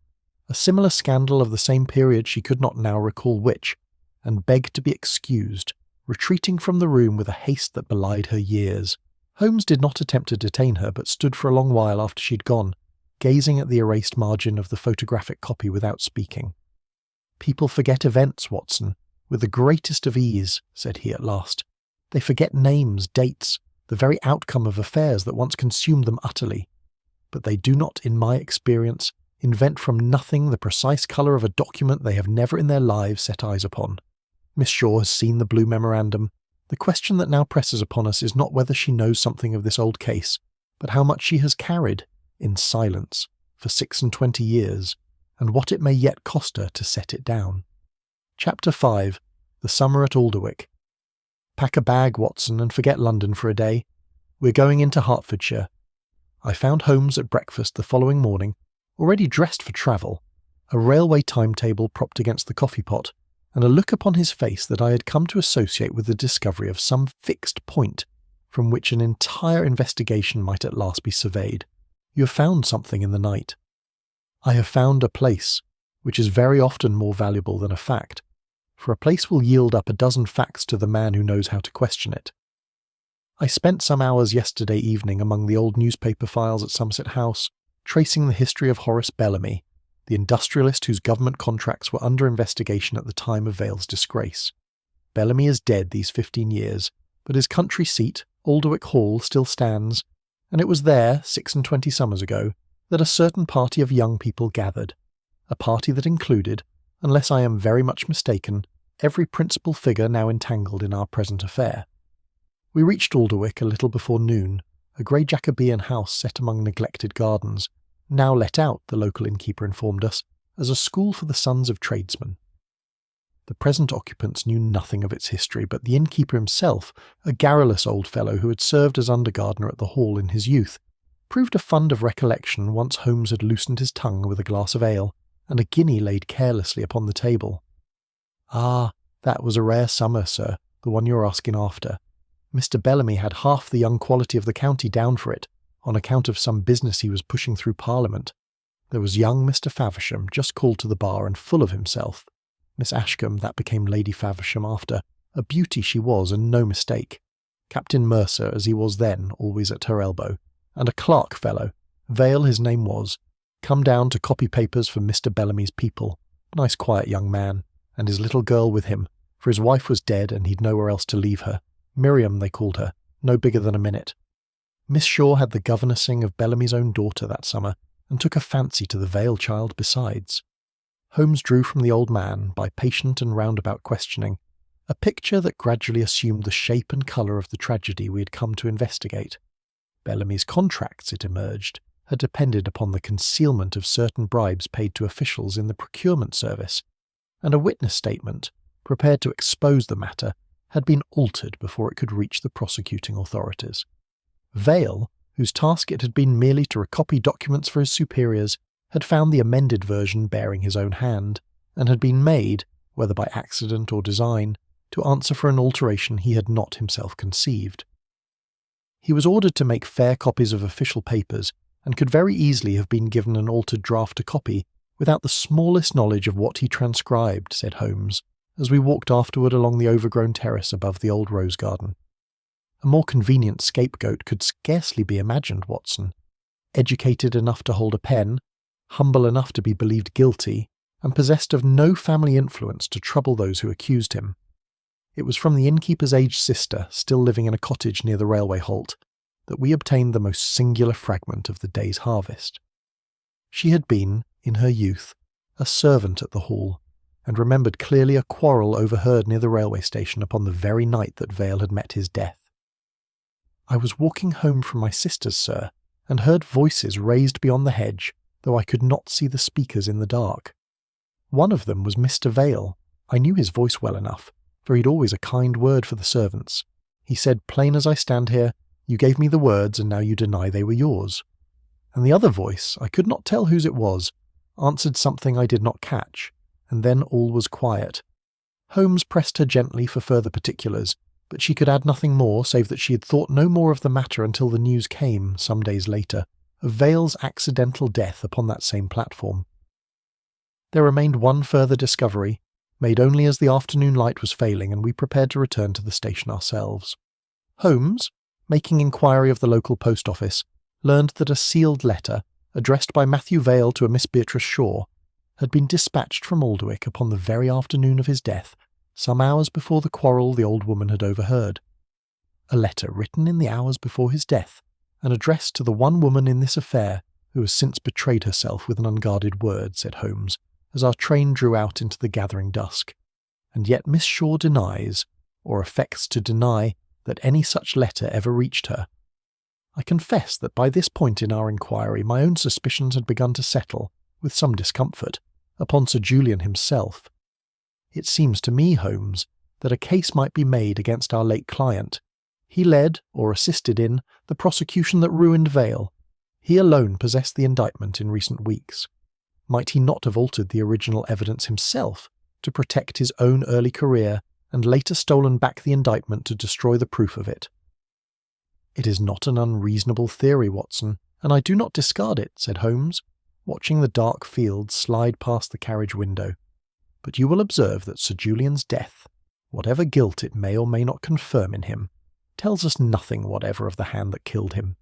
[SPEAKER 1] a similar scandal of the same period she could not now recall which, and begged to be excused, retreating from the room with a haste that belied her years. Holmes did not attempt to detain her, but stood for a long while after she'd gone, gazing at the erased margin of the photographic copy without speaking. "People forget events, Watson, with the greatest of ease," said he at last. "They forget names, dates, the very outcome of affairs that once consumed them utterly. But they do not, in my experience, invent from nothing the precise colour of a document they have never in their lives set eyes upon. Miss Shaw has seen the blue memorandum. The question that now presses upon us is not whether she knows something of this old case, but how much she has carried, in silence, for 26 years, and what it may yet cost her to set it down." Chapter 5. The Summer at Alderwick. "Pack a bag, Watson, and forget London for a day. We're going into Hertfordshire." I found Holmes at breakfast the following morning, already dressed for travel, a railway timetable propped against the coffee pot, and a look upon his face that I had come to associate with the discovery of some fixed point from which an entire investigation might at last be surveyed. "You have found something in the night." "I have found a place, which is very often more valuable than a fact, for a place will yield up a dozen facts to the man who knows how to question it. I spent some hours yesterday evening among the old newspaper files at Somerset House, tracing the history of Horace Bellamy, the industrialist whose government contracts were under investigation at the time of Vale's disgrace. Bellamy is dead these 15 years, but his country seat, Alderwick Hall, still stands, and it was there, 26 summers ago, that a certain party of young people gathered, a party that included, unless I am very much mistaken, every principal figure now entangled in our present affair. We reached Alderwick a little before noon, a grey Jacobean house set among neglected gardens, now let out, the local innkeeper informed us, as a school for the sons of tradesmen. The present occupants knew nothing of its history, but the innkeeper himself, a garrulous old fellow who had served as undergardener at the hall in his youth, proved a fund of recollection once Holmes had loosened his tongue with a glass of ale, and a guinea laid carelessly upon the table. "Ah, that was a rare summer, sir, the one you're asking after. Mr. Bellamy had half the young quality of the county down for it, on account of some business he was pushing through Parliament. There was young Mr. Faversham, just called to the bar and full of himself. Miss Ashcombe, that became Lady Faversham after, a beauty she was and no mistake. Captain Mercer, as he was then, always at her elbow, and a clerk fellow, Vale his name was, come down to copy papers for Mr. Bellamy's people, nice quiet young man, and his little girl with him, for his wife was dead and he'd nowhere else to leave her. Miriam, they called her, no bigger than a minute. Miss Shaw had the governessing of Bellamy's own daughter that summer, and took a fancy to the Vale child besides." Holmes drew from the old man, by patient and roundabout questioning, a picture that gradually assumed the shape and colour of the tragedy we had come to investigate. Bellamy's contracts, it emerged, had depended upon the concealment of certain bribes paid to officials in the procurement service, and a witness statement, prepared to expose the matter, had been altered before it could reach the prosecuting authorities. Vale, whose task it had been merely to recopy documents for his superiors, had found the amended version bearing his own hand, and had been made, whether by accident or design, to answer for an alteration he had not himself conceived. He was ordered to make fair copies of official papers, and could very easily have been given an altered draft to copy, without the smallest knowledge of what he transcribed, said Holmes, as we walked afterward along the overgrown terrace above the old rose garden. A more convenient scapegoat could scarcely be imagined, Watson. Educated enough to hold a pen, humble enough to be believed guilty, and possessed of no family influence to trouble those who accused him. It was from the innkeeper's aged sister, still living in a cottage near the railway halt, that we obtained the most singular fragment of the day's harvest. She had been, in her youth, a servant at the hall, and remembered clearly a quarrel overheard near the railway station upon the very night that Vale had met his death. "I was walking home from my sister's, sir, and heard voices raised beyond the hedge, though I could not see the speakers in the dark. One of them was Mr. Vale. I knew his voice well enough, for he'd always a kind word for the servants. He said, plain as I stand here, 'You gave me the words, and now you deny they were yours.' And the other voice, I could not tell whose it was, answered something I did not catch, and then all was quiet. Holmes pressed her gently for further particulars, but she could add nothing more save that she had thought no more of the matter until the news came, some days later, of Vale's accidental death upon that same platform. There remained one further discovery, made only as the afternoon light was failing and we prepared to return to the station ourselves. Holmes, making inquiry of the local post office, learned that a sealed letter, addressed by Matthew Vale to a Miss Beatrice Shaw, had been dispatched from Alderwick upon the very afternoon of his death, some hours before the quarrel the old woman had overheard. A letter written in the hours before his death, and addressed to the one woman in this affair who has since betrayed herself with an unguarded word, said Holmes, as our train drew out into the gathering dusk. And yet Miss Shaw denies, or affects to deny, that any such letter ever reached her. I confess that by this point in our inquiry my own suspicions had begun to settle, with some discomfort, upon Sir Julian himself. It seems to me, Holmes, that a case might be made against our late client. He led, or assisted in, the prosecution that ruined Vale. He alone possessed the indictment in recent weeks. Might he not have altered the original evidence himself to protect his own early career, and later stolen back the indictment to destroy the proof of it? It is not an unreasonable theory, Watson, and I do not discard it, said Holmes, watching the dark fields slide past the carriage window. But you will observe that Sir Julian's death, whatever guilt it may or may not confirm in him, tells us nothing whatever of the hand that killed him.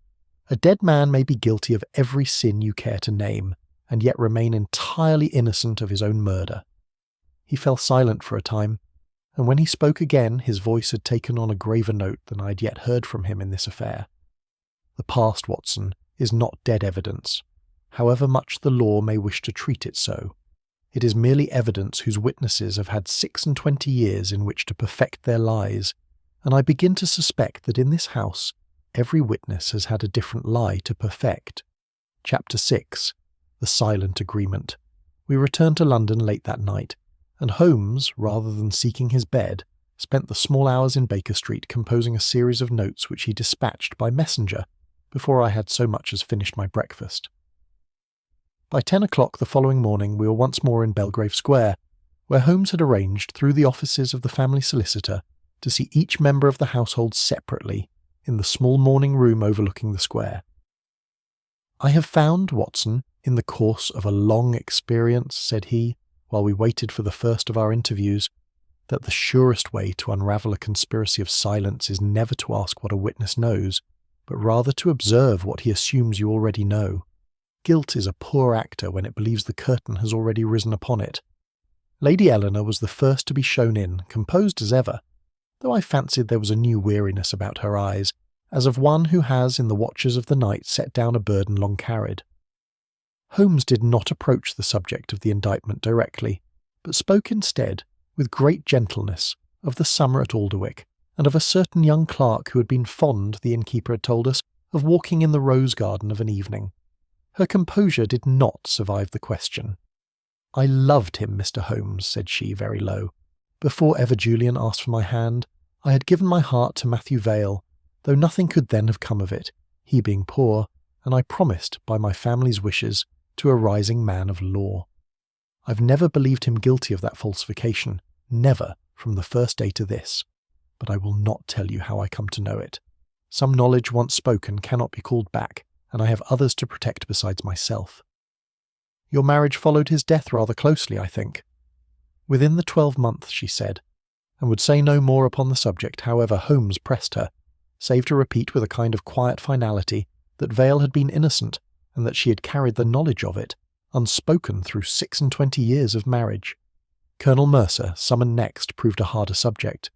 [SPEAKER 1] A dead man may be guilty of every sin you care to name, and yet remain entirely innocent of his own murder. He fell silent for a time, and when he spoke again his voice had taken on a graver note than I had yet heard from him in this affair. The past, Watson, is not dead evidence, however much the law may wish to treat it so. It is merely evidence whose witnesses have had 26 years in which to perfect their lies, and I begin to suspect that in this house every witness has had a different lie to perfect. Chapter 6. The Silent Agreement. We returned to London late that night, and Holmes, rather than seeking his bed, spent the small hours in Baker Street composing a series of notes which he dispatched by messenger before I had so much as finished my breakfast. By 10 o'clock the following morning we were once more in Belgrave Square, where Holmes had arranged through the offices of the family solicitor to see each member of the household separately in the small morning room overlooking the square. "I have found, Watson, in the course of a long experience," said he, while we waited for the first of our interviews, "that the surest way to unravel a conspiracy of silence is never to ask what a witness knows, but rather to observe what he assumes you already know. Guilt is a poor actor when it believes the curtain has already risen upon it. Lady Eleanor was the first to be shown in, composed as ever, though I fancied there was a new weariness about her eyes, as of one who has in the watches of the night set down a burden long carried." Holmes did not approach the subject of the indictment directly, but spoke instead, with great gentleness, of the summer at Alderwick, and of a certain young clerk who had been fond, the innkeeper had told us, of walking in the rose garden of an evening. Her composure did not survive the question. "I loved him, Mr. Holmes," said she very low. "Before ever Julian asked for my hand, I had given my heart to Matthew Vale, though nothing could then have come of it, he being poor, and I promised, by my family's wishes, to a rising man of law. I've never believed him guilty of that falsification, never, from the first day to this, but I will not tell you how I come to know it. Some knowledge once spoken cannot be called back, and I have others to protect besides myself. Your marriage followed his death rather closely, I think." "Within the 12 months," she said, and would say no more upon the subject, however Holmes pressed her, save to repeat with a kind of quiet finality that Vale had been innocent, and that she had carried the knowledge of it, unspoken through 26 years of marriage. Colonel Mercer, summoned next, proved a harder subject.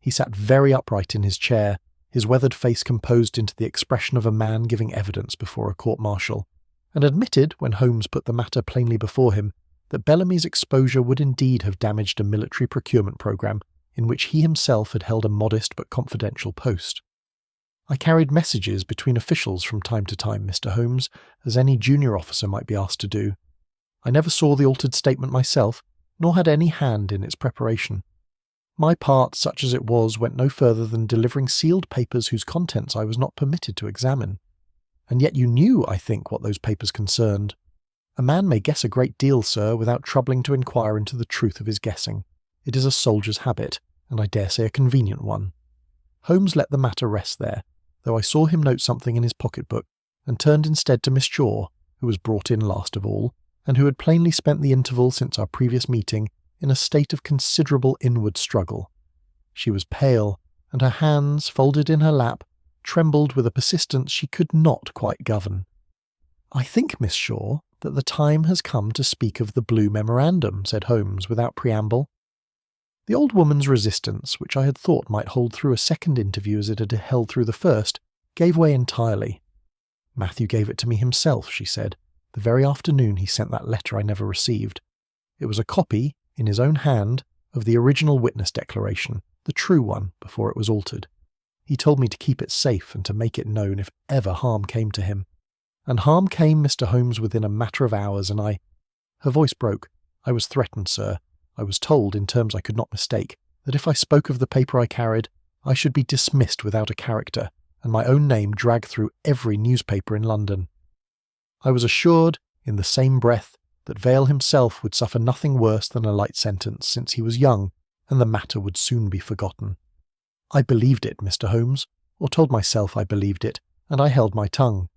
[SPEAKER 1] He sat very upright in his chair, his weathered face composed into the expression of a man giving evidence before a court-martial, and admitted, when Holmes put the matter plainly before him, that Bellamy's exposure would indeed have damaged a military procurement programme in which he himself had held a modest but confidential post. "I carried messages between officials from time to time, Mr. Holmes, as any junior officer might be asked to do. I never saw the altered statement myself, nor had any hand in its preparation. My part, such as it was, went no further than delivering sealed papers whose contents I was not permitted to examine. And yet you knew, I think, what those papers concerned. A man may guess a great deal, sir, without troubling to inquire into the truth of his guessing. It is a soldier's habit, and I dare say a convenient one." Holmes let the matter rest there, though I saw him note something in his pocket-book, and turned instead to Miss Shaw, who was brought in last of all, and who had plainly spent the interval since our previous meeting in a state of considerable inward struggle. She was pale, and her hands, folded in her lap, trembled with a persistence she could not quite govern. "I think, Miss Shaw, that the time has come to speak of the blue memorandum," said Holmes, without preamble. The old woman's resistance, which I had thought might hold through a second interview as it had held through the first, gave way entirely. "Matthew gave it to me himself," she said, "the very afternoon he sent that letter I never received. It was a copy, in his own hand, of the original witness declaration, the true one, before it was altered. He told me to keep it safe and to make it known if ever harm came to him. And harm came, Mr. Holmes, within a matter of hours, and I—" Her voice broke. "I was threatened, sir. I was told, in terms I could not mistake, that if I spoke of the paper I carried, I should be dismissed without a character, and my own name dragged through every newspaper in London. I was assured, in the same breath, that Vale himself would suffer nothing worse than a light sentence, since he was young, and the matter would soon be forgotten. I believed it, Mr. Holmes, or told myself I believed it, and I held my tongue.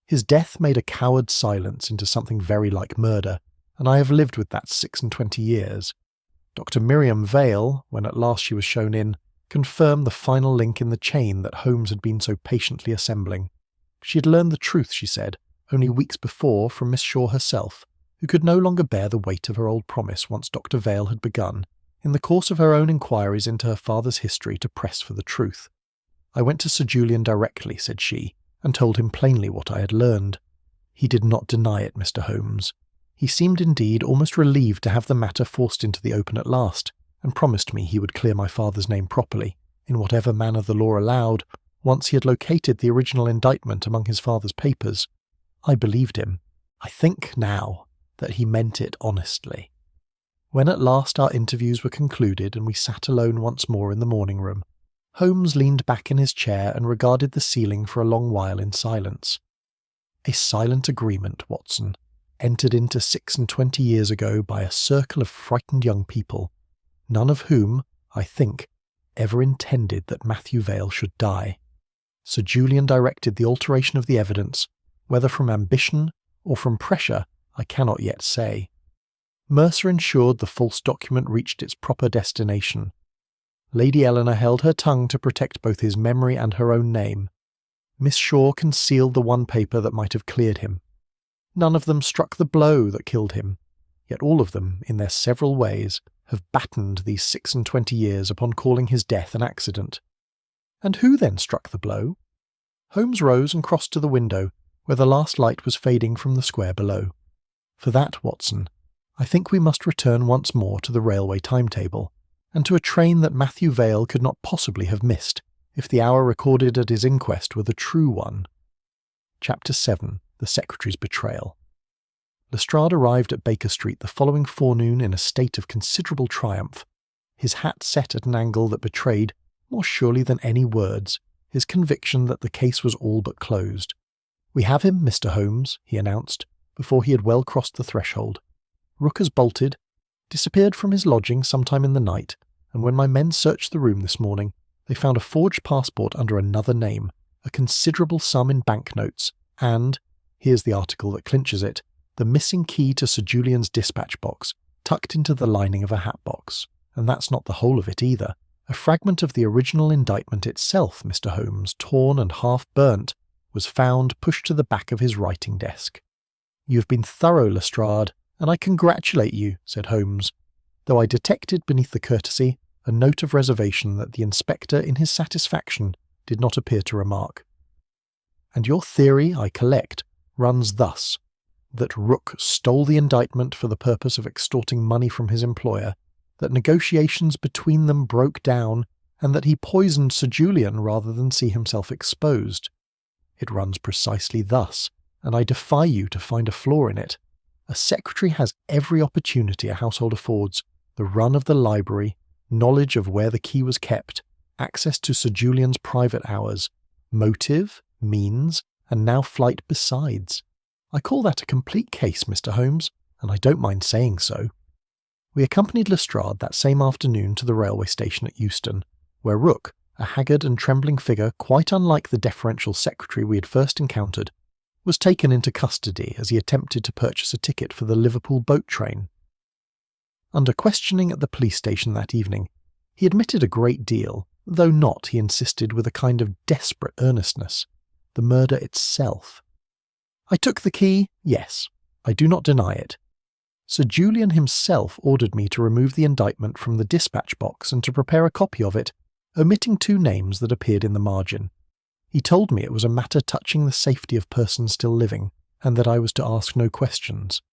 [SPEAKER 1] His death made a coward's silence into something very like murder, and I have lived with that 26 years. Dr. Miriam Vale, when at last she was shown in, confirmed the final link in the chain that Holmes had been so patiently assembling. She had learned the truth, she said, only weeks before from Miss Shaw herself, who could no longer bear the weight of her old promise once Dr. Vale had begun, in the course of her own inquiries into her father's history, to press for the truth. I went to Sir Julian directly, said she, and told him plainly what I had learned. He did not deny it, Mr. Holmes. He seemed indeed almost relieved to have the matter forced into the open at last, and promised me he would clear my father's name properly, in whatever manner the law allowed, Once he had located the original indictment among his father's papers, I believed him. I think now that he meant it honestly. When at last our interviews were concluded and we sat alone once more in the morning room, Holmes leaned back in his chair and regarded the ceiling for a long while in silence. A silent agreement, Watson, entered into 26 years ago by a circle of frightened young people, none of whom, I think, ever intended that Matthew Vale should die. Sir Julian directed the alteration of the evidence, whether from ambition or from pressure, I cannot yet say. Mercer ensured the false document reached its proper destination. Lady Eleanor held her tongue to protect both his memory and her own name. Miss Shaw concealed the one paper that might have cleared him. None of them struck the blow that killed him, yet all of them, in their several ways, have battened these 26 years upon calling his death an accident. And who then struck the blow? Holmes rose and crossed to the window, where the last light was fading from the square below. For that, Watson, I think we must return once more to the railway timetable, and to a train that Matthew Vale could not possibly have missed, if the hour recorded at his inquest were the true one. Chapter 7. The Secretary's Betrayal. Lestrade arrived at Baker Street the following forenoon in a state of considerable triumph, his hat set at an angle that betrayed, more surely than any words, his conviction that the case was all but closed. "We have him, Mr. Holmes," he announced, before he had well crossed the threshold. "Rook has bolted, disappeared from his lodging sometime in the night, and when my men searched the room this morning, they found a forged passport under another name, a considerable sum in banknotes, and, here's the article that clinches it, the missing key to Sir Julian's dispatch box, tucked into the lining of a hat box. And that's not the whole of it either. A fragment of the original indictment itself, Mr. Holmes, torn and half burnt, was found pushed to the back of his writing desk." "You have been thorough, Lestrade, and I congratulate you," said Holmes, though I detected beneath the courtesy a note of reservation that the inspector in his satisfaction did not appear to remark. "And your theory, I collect, runs thus, that Rook stole the indictment for the purpose of extorting money from his employer, that negotiations between them broke down, and that he poisoned Sir Julian rather than see himself exposed. It runs precisely thus, and I defy you to find a flaw in it. A secretary has every opportunity a household affords, the run of the library, knowledge of where the key was kept, access to Sir Julian's private hours, motive, means, and now flight besides. I call that a complete case, Mr. Holmes, and I don't mind saying so." We accompanied Lestrade that same afternoon to the railway station at Euston, where Rook, a haggard and trembling figure quite unlike the deferential secretary we had first encountered, was taken into custody as he attempted to purchase a ticket for the Liverpool boat train. Under questioning at the police station that evening, he admitted a great deal, though not, he insisted with a kind of desperate earnestness, the murder itself. "I took the key, yes, I do not deny it. Sir Julian himself ordered me to remove the indictment from the dispatch box and to prepare a copy of it, omitting 2 names that appeared in the margin. He told me it was a matter touching the safety of persons still living, and that I was to ask no questions.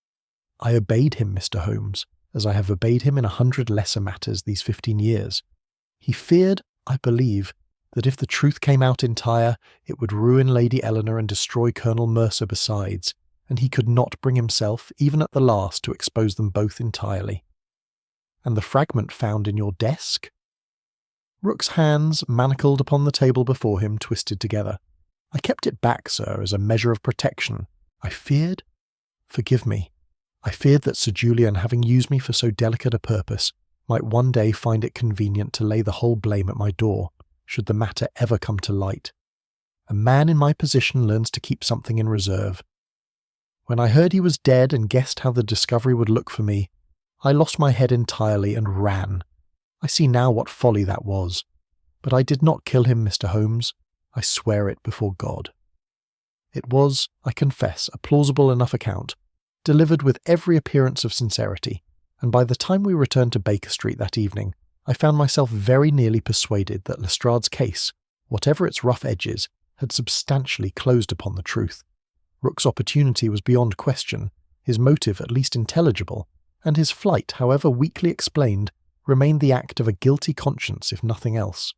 [SPEAKER 1] I obeyed him, Mr. Holmes, as I have obeyed him in 100 lesser matters these 15 years. He feared, I believe, that if the truth came out entire, it would ruin Lady Eleanor and destroy Colonel Mercer besides, and he could not bring himself, even at the last, to expose them both entirely." "And the fragment found in your desk?" Rook's hands, manacled upon the table before him, twisted together. "I kept it back, sir, as a measure of protection. I feared— forgive me— I feared that Sir Julian, having used me for so delicate a purpose, might one day find it convenient to lay the whole blame at my door, should the matter ever come to light. A man in my position learns to keep something in reserve. When I heard he was dead and guessed how the discovery would look for me, I lost my head entirely and ran. I see now what folly that was. But I did not kill him, Mr. Holmes. I swear it before God." It was, I confess, a plausible enough account, delivered with every appearance of sincerity, and by the time we returned to Baker Street that evening, I found myself very nearly persuaded that Lestrade's case, whatever its rough edges, had substantially closed upon the truth. Rook's opportunity was beyond question, his motive at least intelligible, and his flight, however weakly explained, remained the act of a guilty conscience if nothing else.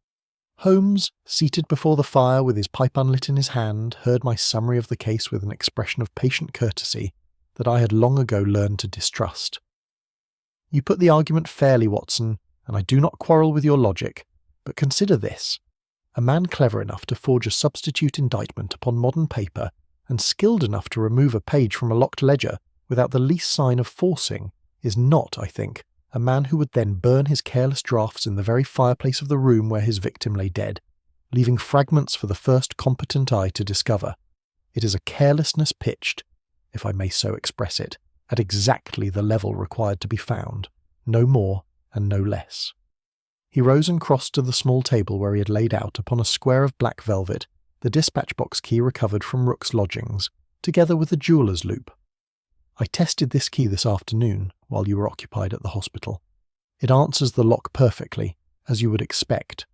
[SPEAKER 1] Holmes, seated before the fire with his pipe unlit in his hand, heard my summary of the case with an expression of patient courtesy that I had long ago learned to distrust. "You put the argument fairly, Watson, and I do not quarrel with your logic, but consider this. A man clever enough to forge a substitute indictment upon modern paper and skilled enough to remove a page from a locked ledger without the least sign of forcing is not, I think, a man who would then burn his careless drafts in the very fireplace of the room where his victim lay dead, leaving fragments for the first competent eye to discover. It is a carelessness pitched, if I may so express it, at exactly the level required to be found, no more and no less." He rose and crossed to the small table where he had laid out upon a square of black velvet the dispatch box key recovered from Rook's lodgings, together with the jeweller's loop. "I tested this key this afternoon while you were occupied at the hospital. It answers the lock perfectly, as you would expect.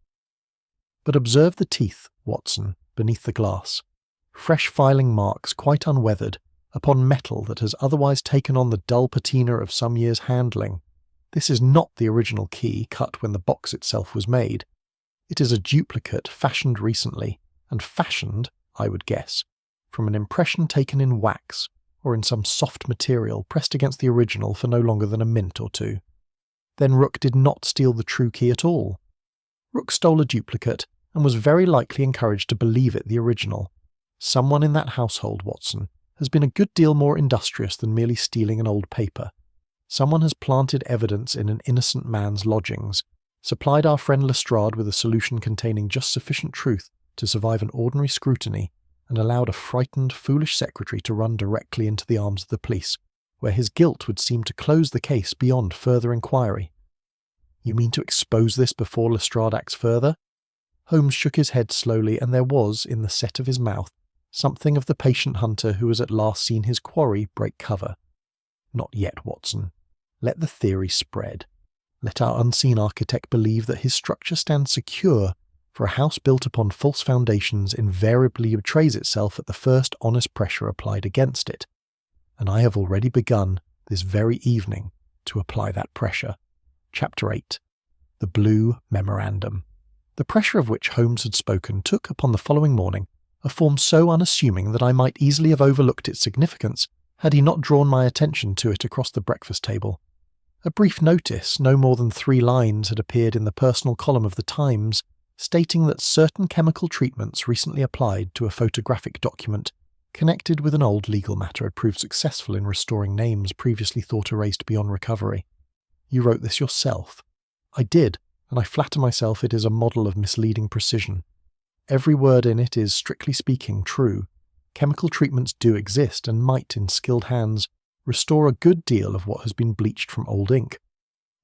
[SPEAKER 1] But observe the teeth, Watson, beneath the glass. Fresh filing marks, quite unweathered, upon metal that has otherwise taken on the dull patina of some years' handling. This is not the original key cut when the box itself was made. It is a duplicate fashioned recently, and fashioned, I would guess, from an impression taken in wax, or in some soft material pressed against the original for no longer than a minute or two. Then Rook did not steal the true key at all. Rook stole a duplicate, and was very likely encouraged to believe it the original. Someone in that household, Watson, has been a good deal more industrious than merely stealing an old paper. Someone has planted evidence in an innocent man's lodgings, supplied our friend Lestrade with a solution containing just sufficient truth to survive an ordinary scrutiny, and allowed a frightened, foolish secretary to run directly into the arms of the police, where his guilt would seem to close the case beyond further inquiry." "You mean to expose this before Lestrade acts further?" Holmes shook his head slowly, and there was, in the set of his mouth, something of the patient hunter who has at last seen his quarry break cover. "Not yet, Watson. Let the theory spread. Let our unseen architect believe that his structure stands secure, for a house built upon false foundations invariably betrays itself at the first honest pressure applied against it. And I have already begun, this very evening, to apply that pressure." Chapter 8. The Blue Memorandum. The pressure of which Holmes had spoken took, upon the following morning, a form so unassuming that I might easily have overlooked its significance had he not drawn my attention to it across the breakfast table. A brief notice, no more than 3 lines, had appeared in the personal column of the Times, stating that certain chemical treatments recently applied to a photographic document connected with an old legal matter had proved successful in restoring names previously thought erased beyond recovery. "You wrote this yourself?" "I did, and I flatter myself it is a model of misleading precision. Every word in it is, strictly speaking, true. Chemical treatments do exist, and might, in skilled hands, restore a good deal of what has been bleached from old ink.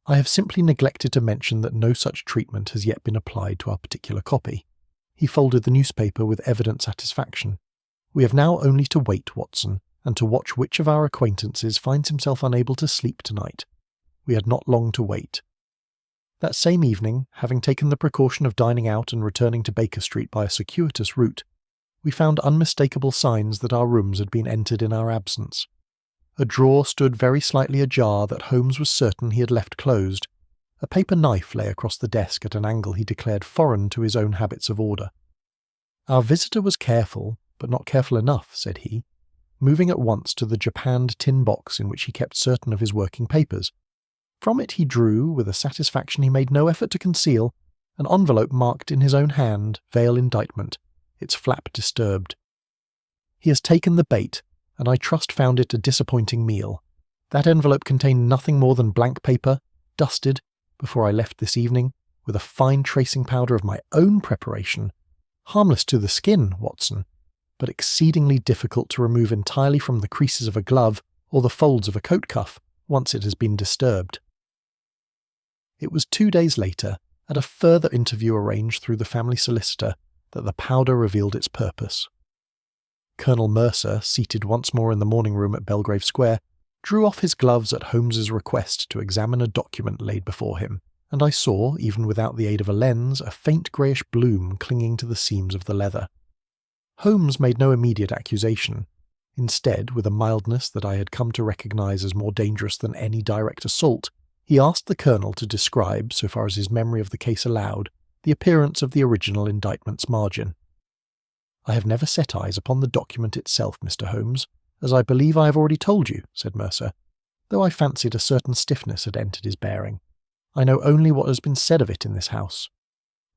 [SPEAKER 1] I have simply neglected to mention that no such treatment has yet been applied to our particular copy." He folded the newspaper with evident satisfaction. "We have now only to wait, Watson, and to watch which of our acquaintances finds himself unable to sleep tonight. We had not long to wait." That same evening, having taken the precaution of dining out and returning to Baker Street by a circuitous route, we found unmistakable signs that our rooms had been entered in our absence. A drawer stood very slightly ajar that Holmes was certain he had left closed. A paper knife lay across the desk at an angle he declared foreign to his own habits of order. "Our visitor was careful, but not careful enough," said he, moving at once to the japanned tin box in which he kept certain of his working papers. From it he drew, with a satisfaction he made no effort to conceal, an envelope marked in his own hand, Vale Indictment, its flap disturbed. "He has taken the bait, and I trust found it a disappointing meal. That envelope contained nothing more than blank paper, dusted, before I left this evening, with a fine tracing powder of my own preparation, harmless to the skin, Watson, but exceedingly difficult to remove entirely from the creases of a glove or the folds of a coat cuff, once it has been disturbed." It was 2 days later, at a further interview arranged through the family solicitor, that the powder revealed its purpose. Colonel Mercer, seated once more in the morning room at Belgrave Square, drew off his gloves at Holmes's request to examine a document laid before him, and I saw, even without the aid of a lens, a faint greyish bloom clinging to the seams of the leather. Holmes made no immediate accusation. Instead, with a mildness that I had come to recognise as more dangerous than any direct assault, he asked the colonel to describe, so far as his memory of the case allowed, the appearance of the original indictment's margin. "I have never set eyes upon the document itself, Mr. Holmes, as I believe I have already told you," said Mercer, though I fancied a certain stiffness had entered his bearing. "I know only what has been said of it in this house.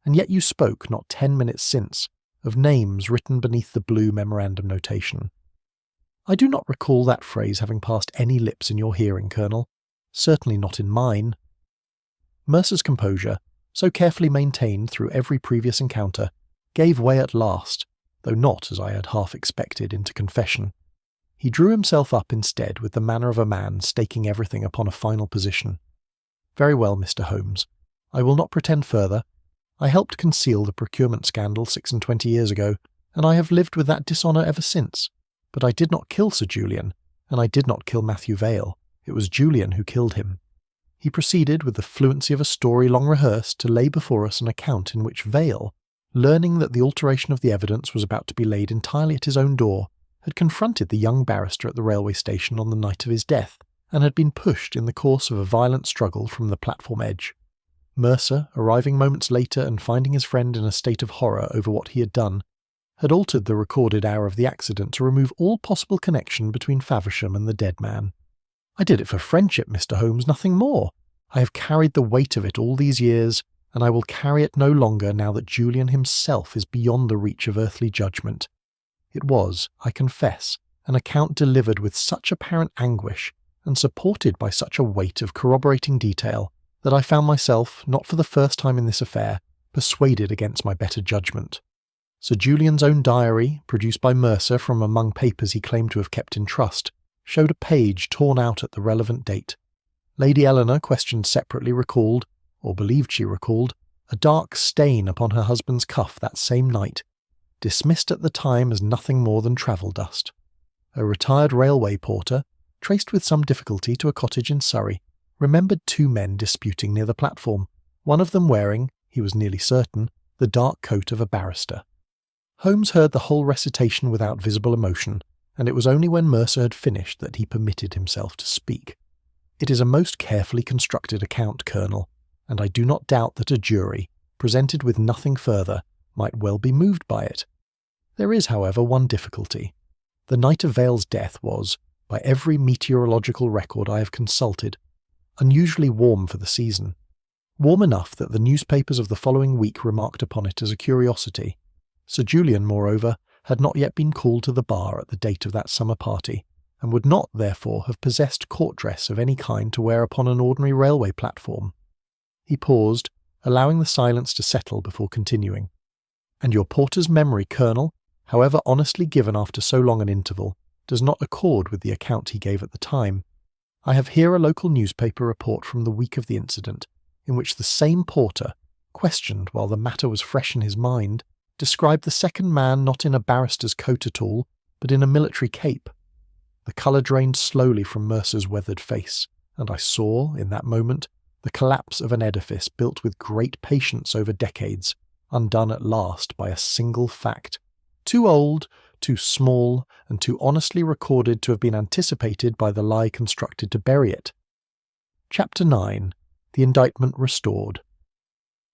[SPEAKER 1] And yet you spoke, not 10 minutes since, of names written beneath the blue memorandum notation." "I do not recall that phrase having passed any lips in your hearing, Colonel. Certainly not in mine." Mercer's composure, so carefully maintained through every previous encounter, gave way at last, though not, as I had half expected, into confession. He drew himself up instead with the manner of a man staking everything upon a final position. "Very well, Mr. Holmes. I will not pretend further. I helped conceal the procurement scandal 26 years ago, and I have lived with that dishonour ever since. But I did not kill Sir Julian, and I did not kill Matthew Vale. It was Julian who killed him." He proceeded with the fluency of a story long rehearsed to lay before us an account in which Vale, learning that the alteration of the evidence was about to be laid entirely at his own door, had confronted the young barrister at the railway station on the night of his death, and had been pushed in the course of a violent struggle from the platform edge. Mercer, arriving moments later and finding his friend in a state of horror over what he had done, had altered the recorded hour of the accident to remove all possible connection between Faversham and the dead man. "I did it for friendship, Mr. Holmes, nothing more. I have carried the weight of it all these years, and I will carry it no longer now that Julian himself is beyond the reach of earthly judgment." It was, I confess, an account delivered with such apparent anguish, and supported by such a weight of corroborating detail, that I found myself, not for the first time in this affair, persuaded against my better judgment. Sir Julian's own diary, produced by Mercer from among papers he claimed to have kept in trust, showed a page torn out at the relevant date. Lady Eleanor, questioned separately, recalled, or believed she recalled, a dark stain upon her husband's cuff that same night, dismissed at the time as nothing more than travel dust. A retired railway porter, traced with some difficulty to a cottage in Surrey, remembered 2 men disputing near the platform, one of them wearing, he was nearly certain, the dark coat of a barrister. Holmes heard the whole recitation without visible emotion, and it was only when Mercer had finished that he permitted himself to speak. "It is a most carefully constructed account, Colonel, and I do not doubt that a jury, presented with nothing further, might well be moved by it. There is, however, one difficulty. The night of Vale's death was, by every meteorological record I have consulted, unusually warm for the season. Warm enough that the newspapers of the following week remarked upon it as a curiosity. Sir Julian, moreover, had not yet been called to the bar at the date of that summer party, and would not, therefore, have possessed court dress of any kind to wear upon an ordinary railway platform." He paused, allowing the silence to settle before continuing. "And your porter's memory, Colonel, however honestly given after so long an interval, does not accord with the account he gave at the time. I have here a local newspaper report from the week of the incident, in which the same porter, questioned while the matter was fresh in his mind, described the second man not in a barrister's coat at all, but in a military cape. The colour drained slowly from Mercer's weathered face, and I saw, in that moment, the collapse of an edifice built with great patience over decades, undone at last by a single fact, too old, too small, and too honestly recorded to have been anticipated by the lie constructed to bury it." Chapter 9. The Indictment Restored.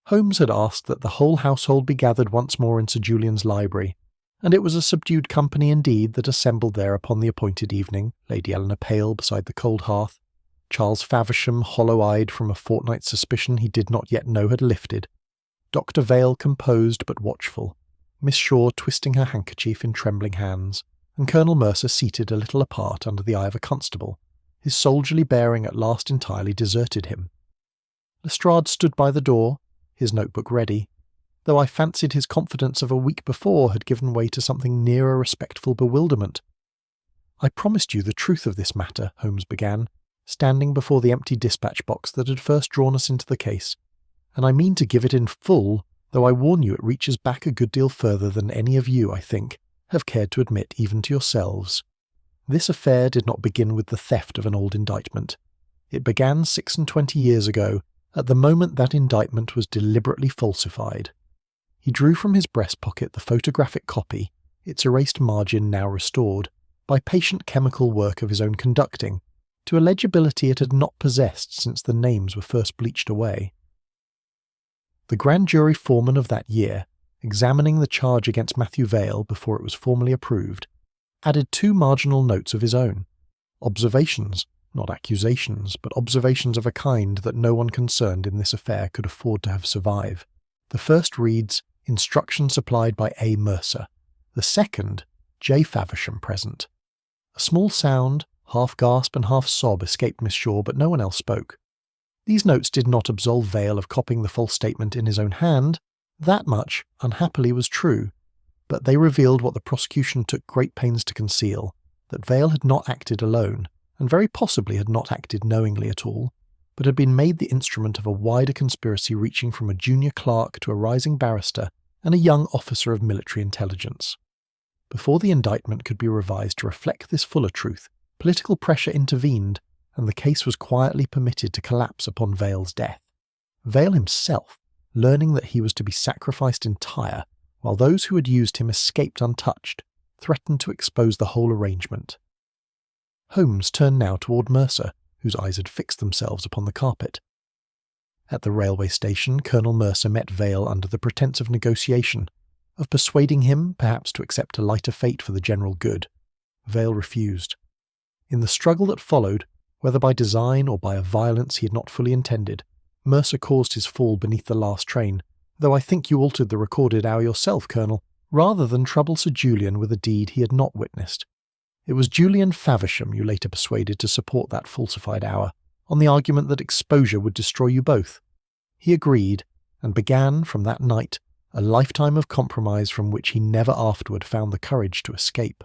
[SPEAKER 1] Holmes had asked that the whole household be gathered once more in Sir Julian's library, and it was a subdued company indeed that assembled there upon the appointed evening, Lady Eleanor pale beside the cold hearth, Charles Faversham hollow-eyed from a fortnight's suspicion he did not yet know had lifted, Dr. Vale composed but watchful, Miss Shaw twisting her handkerchief in trembling hands, and Colonel Mercer seated a little apart under the eye of a constable, his soldierly bearing at last entirely deserted him. Lestrade stood by the door, his notebook ready, though I fancied his confidence of a week before had given way to something nearer respectful bewilderment. "I promised you the truth of this matter," Holmes began, standing before the empty dispatch box that had first drawn us into the case, "and I mean to give it in full, though I warn you it reaches back a good deal further than any of you, I think, have cared to admit even to yourselves. This affair did not begin with the theft of an old indictment. It began 26 years ago, at the moment that indictment was deliberately falsified." He drew from his breast pocket the photographic copy, its erased margin now restored, by patient chemical work of his own conducting, to a legibility it had not possessed since the names were first bleached away. The grand jury foreman of that year, examining the charge against Matthew Vale before it was formally approved, added 2 marginal notes of his own. Observations, not accusations, but observations of a kind that no one concerned in this affair could afford to have survive. The first reads, "Instruction supplied by A. Mercer." The second, "J. Faversham present." A small sound, half gasp and half sob, escaped Miss Shaw, but no one else spoke. These notes did not absolve Vale of copying the false statement in his own hand. That much, unhappily, was true, but they revealed what the prosecution took great pains to conceal, that Vale had not acted alone, and very possibly had not acted knowingly at all, but had been made the instrument of a wider conspiracy reaching from a junior clerk to a rising barrister and a young officer of military intelligence. Before the indictment could be revised to reflect this fuller truth, political pressure intervened, and the case was quietly permitted to collapse upon Vale's death. Vale himself, learning that he was to be sacrificed entire, while those who had used him escaped untouched, threatened to expose the whole arrangement. Holmes turned now toward Mercer, whose eyes had fixed themselves upon the carpet. At the railway station, Colonel Mercer met Vale under the pretence of negotiation, of persuading him, perhaps, to accept a lighter fate for the general good. Vale refused. In the struggle that followed, whether by design or by a violence he had not fully intended, Mercer caused his fall beneath the last train, though I think you altered the recorded hour yourself, Colonel, rather than trouble Sir Julian with a deed he had not witnessed. It was Julian Faversham you later persuaded to support that falsified hour, on the argument that exposure would destroy you both. He agreed, and began, from that night, a lifetime of compromise from which he never afterward found the courage to escape.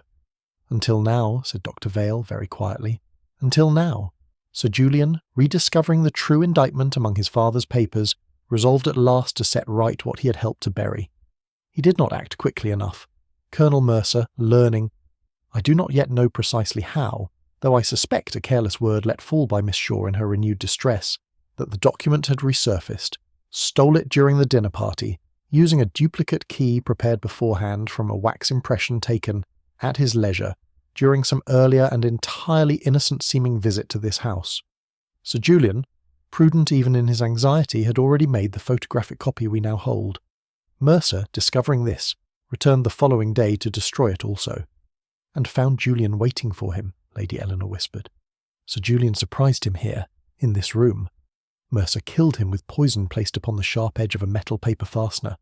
[SPEAKER 1] Until now, said Dr. Vale very quietly, until now, Sir Julian, rediscovering the true indictment among his father's papers, resolved at last to set right what he had helped to bury. He did not act quickly enough. Colonel Mercer, learning, I do not yet know precisely how, though I suspect a careless word let fall by Miss Shaw in her renewed distress, that the document had resurfaced, stole it during the dinner party, using a duplicate key prepared beforehand from a wax impression taken, at his leisure, during some earlier and entirely innocent-seeming visit to this house. Sir Julian, prudent even in his anxiety, had already made the photographic copy we now hold. Mercer, discovering this, returned the following day to destroy it also. And found Julian waiting for him, Lady Eleanor whispered. Sir Julian surprised him here, in this room. Mercer killed him with poison placed upon the sharp edge of a metal paper fastener,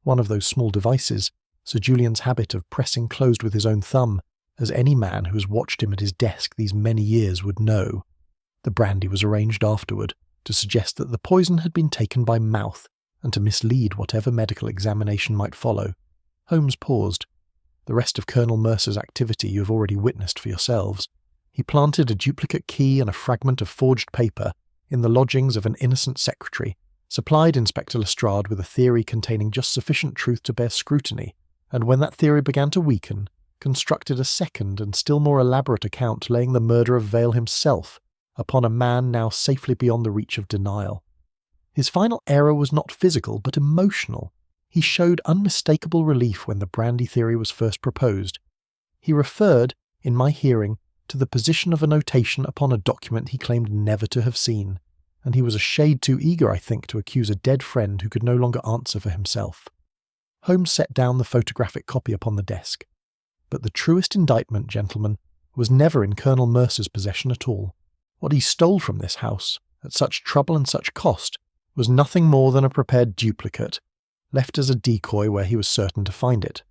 [SPEAKER 1] one of those small devices Sir Julian's habit of pressing closed with his own thumb, as any man who has watched him at his desk these many years would know. The brandy was arranged afterward to suggest that the poison had been taken by mouth, and to mislead whatever medical examination might follow. Holmes paused. The rest of Colonel Mercer's activity you have already witnessed for yourselves. He planted a duplicate key and a fragment of forged paper in the lodgings of an innocent secretary, supplied Inspector Lestrade with a theory containing just sufficient truth to bear scrutiny, and when that theory began to weaken, constructed a second and still more elaborate account laying the murder of Vale himself upon a man now safely beyond the reach of denial. His final error was not physical, but emotional. He showed unmistakable relief when the brandy theory was first proposed. He referred, in my hearing, to the position of a notation upon a document he claimed never to have seen, and he was a shade too eager, I think, to accuse a dead friend who could no longer answer for himself. Holmes set down the photographic copy upon the desk. But the truest indictment, gentlemen, was never in Colonel Mercer's possession at all. What he stole from this house, at such trouble and such cost, was nothing more than a prepared duplicate, left as a decoy where he was certain to find it.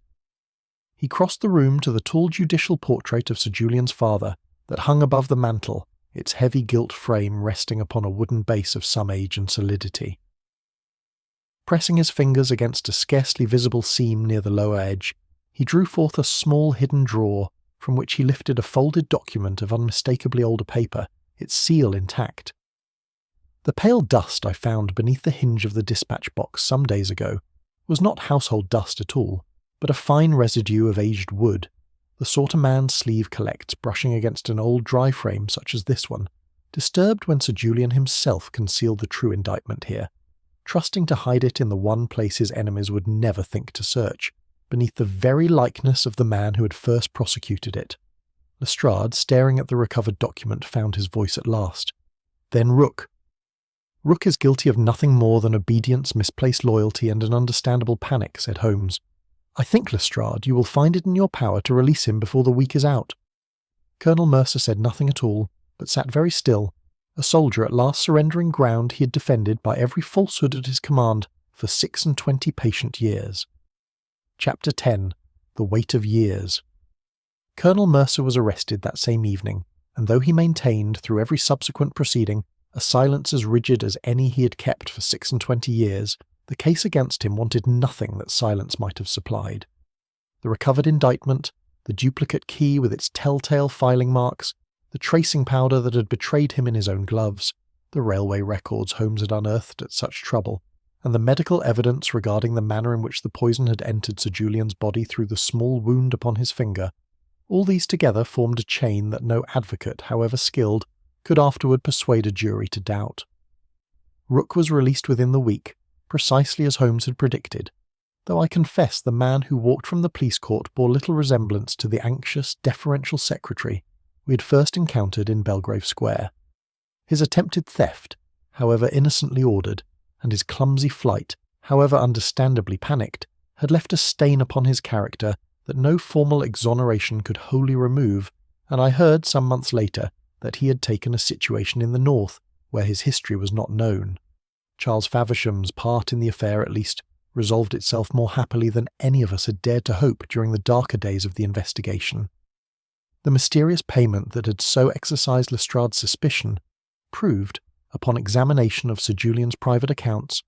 [SPEAKER 1] He crossed the room to the tall judicial portrait of Sir Julian's father that hung above the mantel, its heavy gilt frame resting upon a wooden base of some age and solidity. Pressing his fingers against a scarcely visible seam near the lower edge, he drew forth a small hidden drawer from which he lifted a folded document of unmistakably older paper, its seal intact. The pale dust I found beneath the hinge of the dispatch box some days ago was not household dust at all, but a fine residue of aged wood, the sort a man's sleeve collects brushing against an old dry frame such as this one, disturbed when Sir Julian himself concealed the true indictment here, trusting to hide it in the one place his enemies would never think to search, beneath the very likeness of the man who had first prosecuted it. Lestrade, staring at the recovered document, found his voice at last. Then Rook. Rook is guilty of nothing more than obedience, misplaced loyalty, and an understandable panic, said Holmes. I think, Lestrade, you will find it in your power to release him before the week is out. Colonel Mercer said nothing at all, but sat very still, a soldier at last surrendering ground he had defended by every falsehood at his command for 26 patient years. Chapter 10. The Weight of Years. Colonel Mercer was arrested that same evening, and though he maintained, through every subsequent proceeding, a silence as rigid as any he had kept for 26 years, the case against him wanted nothing that silence might have supplied. The recovered indictment, the duplicate key with its telltale filing marks, the tracing powder that had betrayed him in his own gloves, the railway records Holmes had unearthed at such trouble, and the medical evidence regarding the manner in which the poison had entered Sir Julian's body through the small wound upon his finger, all these together formed a chain that no advocate, however skilled, could afterward persuade a jury to doubt. Rook was released within the week, precisely as Holmes had predicted, though I confess the man who walked from the police court bore little resemblance to the anxious, deferential secretary we had first encountered in Belgrave Square. His attempted theft, however innocently ordered, and his clumsy flight, however understandably panicked, had left a stain upon his character that no formal exoneration could wholly remove, and I heard some months later that he had taken a situation in the north, where his history was not known. Charles Faversham's part in the affair, at least, resolved itself more happily than any of us had dared to hope during the darker days of the investigation. The mysterious payment that had so exercised Lestrade's suspicion proved, upon examination of Sir Julian's private accounts,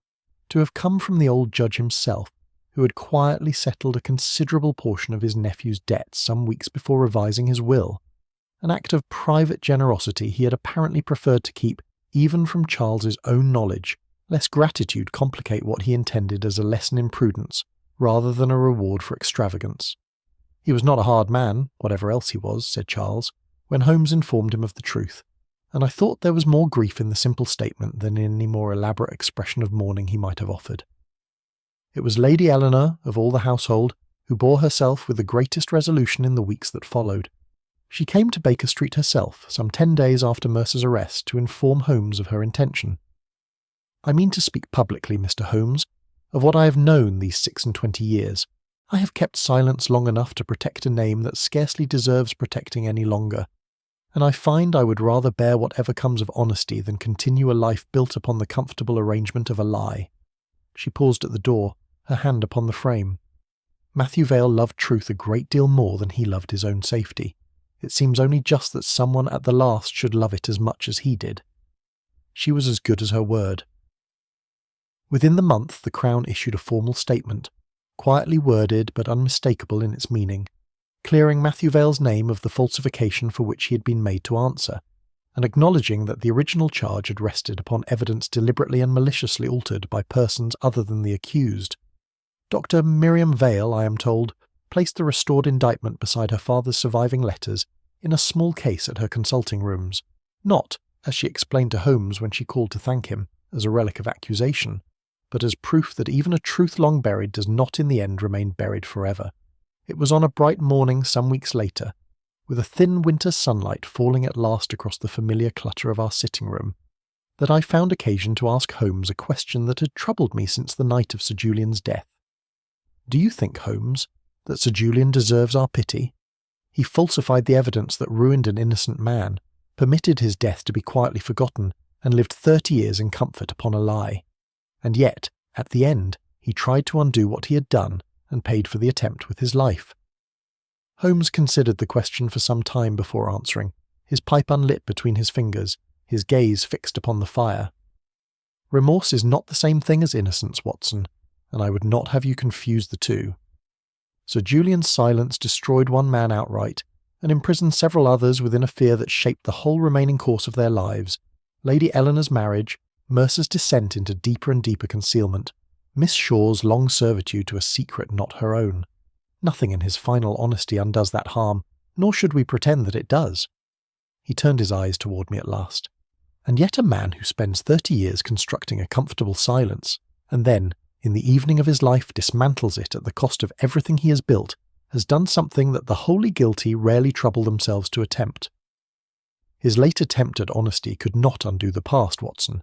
[SPEAKER 1] to have come from the old judge himself, who had quietly settled a considerable portion of his nephew's debts some weeks before revising his will, an act of private generosity he had apparently preferred to keep even from Charles's own knowledge, lest gratitude complicate what he intended as a lesson in prudence rather than a reward for extravagance. He was not a hard man, whatever else he was, said Charles, when Holmes informed him of the truth, and I thought there was more grief in the simple statement than in any more elaborate expression of mourning he might have offered. It was Lady Eleanor, of all the household, who bore herself with the greatest resolution in the weeks that followed. She came to Baker Street herself, some 10 days after Mercer's arrest, to inform Holmes of her intention. I mean to speak publicly, Mr. Holmes, of what I have known these 26 years. I have kept silence long enough to protect a name that scarcely deserves protecting any longer, and I find I would rather bear whatever comes of honesty than continue a life built upon the comfortable arrangement of a lie. She paused at the door, her hand upon the frame. Matthew Vale loved truth a great deal more than he loved his own safety. It seems only just that someone at the last should love it as much as he did. She was as good as her word. Within the month the Crown issued a formal statement, quietly worded but unmistakable in its meaning, clearing Matthew Vale's name of the falsification for which he had been made to answer, and acknowledging that the original charge had rested upon evidence deliberately and maliciously altered by persons other than the accused. Dr. Miriam Vale, I am told, placed the restored indictment beside her father's surviving letters in a small case at her consulting rooms, not, as she explained to Holmes when she called to thank him, as a relic of accusation, but as proof that even a truth long buried does not in the end remain buried forever. It was on a bright morning some weeks later, with a thin winter sunlight falling at last across the familiar clutter of our sitting room, that I found occasion to ask Holmes a question that had troubled me since the night of Sir Julian's death. Do you think, Holmes, that Sir Julian deserves our pity? He falsified the evidence that ruined an innocent man, permitted his death to be quietly forgotten, and lived 30 years in comfort upon a lie. And yet, at the end, he tried to undo what he had done and paid for the attempt with his life. Holmes considered the question for some time before answering, his pipe unlit between his fingers, his gaze fixed upon the fire. Remorse is not the same thing as innocence, Watson, and I would not have you confuse the two. Sir Julian's silence destroyed one man outright, and imprisoned several others within a fear that shaped the whole remaining course of their lives. Lady Eleanor's marriage, Mercer's descent into deeper and deeper concealment, Miss Shaw's long servitude to a secret not her own. Nothing in his final honesty undoes that harm, nor should we pretend that it does. He turned his eyes toward me at last. And yet a man who spends 30 years constructing a comfortable silence, and then, in the evening of his life, dismantles it at the cost of everything he has built, has done something that the wholly guilty rarely trouble themselves to attempt. His late attempt at honesty could not undo the past, Watson,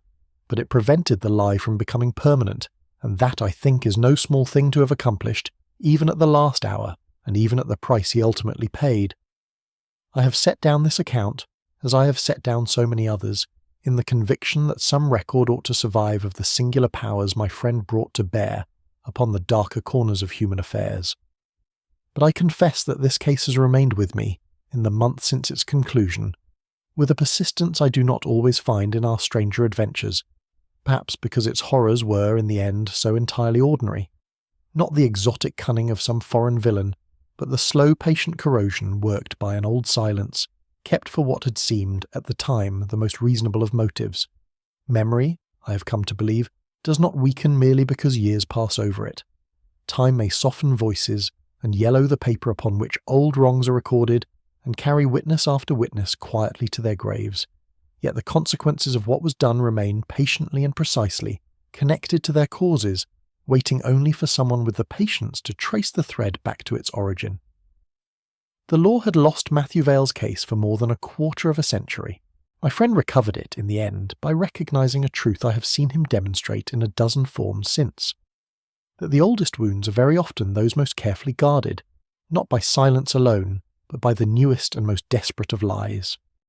[SPEAKER 1] but it prevented the lie from becoming permanent, and that I think is no small thing to have accomplished, even at the last hour, and even at the price he ultimately paid. I have set down this account, as I have set down so many others, in the conviction that some record ought to survive of the singular powers my friend brought to bear upon the darker corners of human affairs. But I confess that this case has remained with me, in the month since its conclusion, with a persistence I do not always find in our stranger adventures, perhaps because its horrors were, in the end, so entirely ordinary. Not the exotic cunning of some foreign villain, but the slow, patient corrosion worked by an old silence, kept for what had seemed, at the time, the most reasonable of motives. Memory, I have come to believe, does not weaken merely because years pass over it. Time may soften voices, and yellow the paper upon which old wrongs are recorded, and carry witness after witness quietly to their graves. Yet the consequences of what was done remain patiently and precisely, connected to their causes, waiting only for someone with the patience to trace the thread back to its origin. The law had lost Matthew Vale's case for more than a quarter of a century. My friend recovered it, in the end, by recognising a truth I have seen him demonstrate in a dozen forms since. That the oldest wounds are very often those most carefully guarded, not by silence alone, but by the newest and most desperate of lies.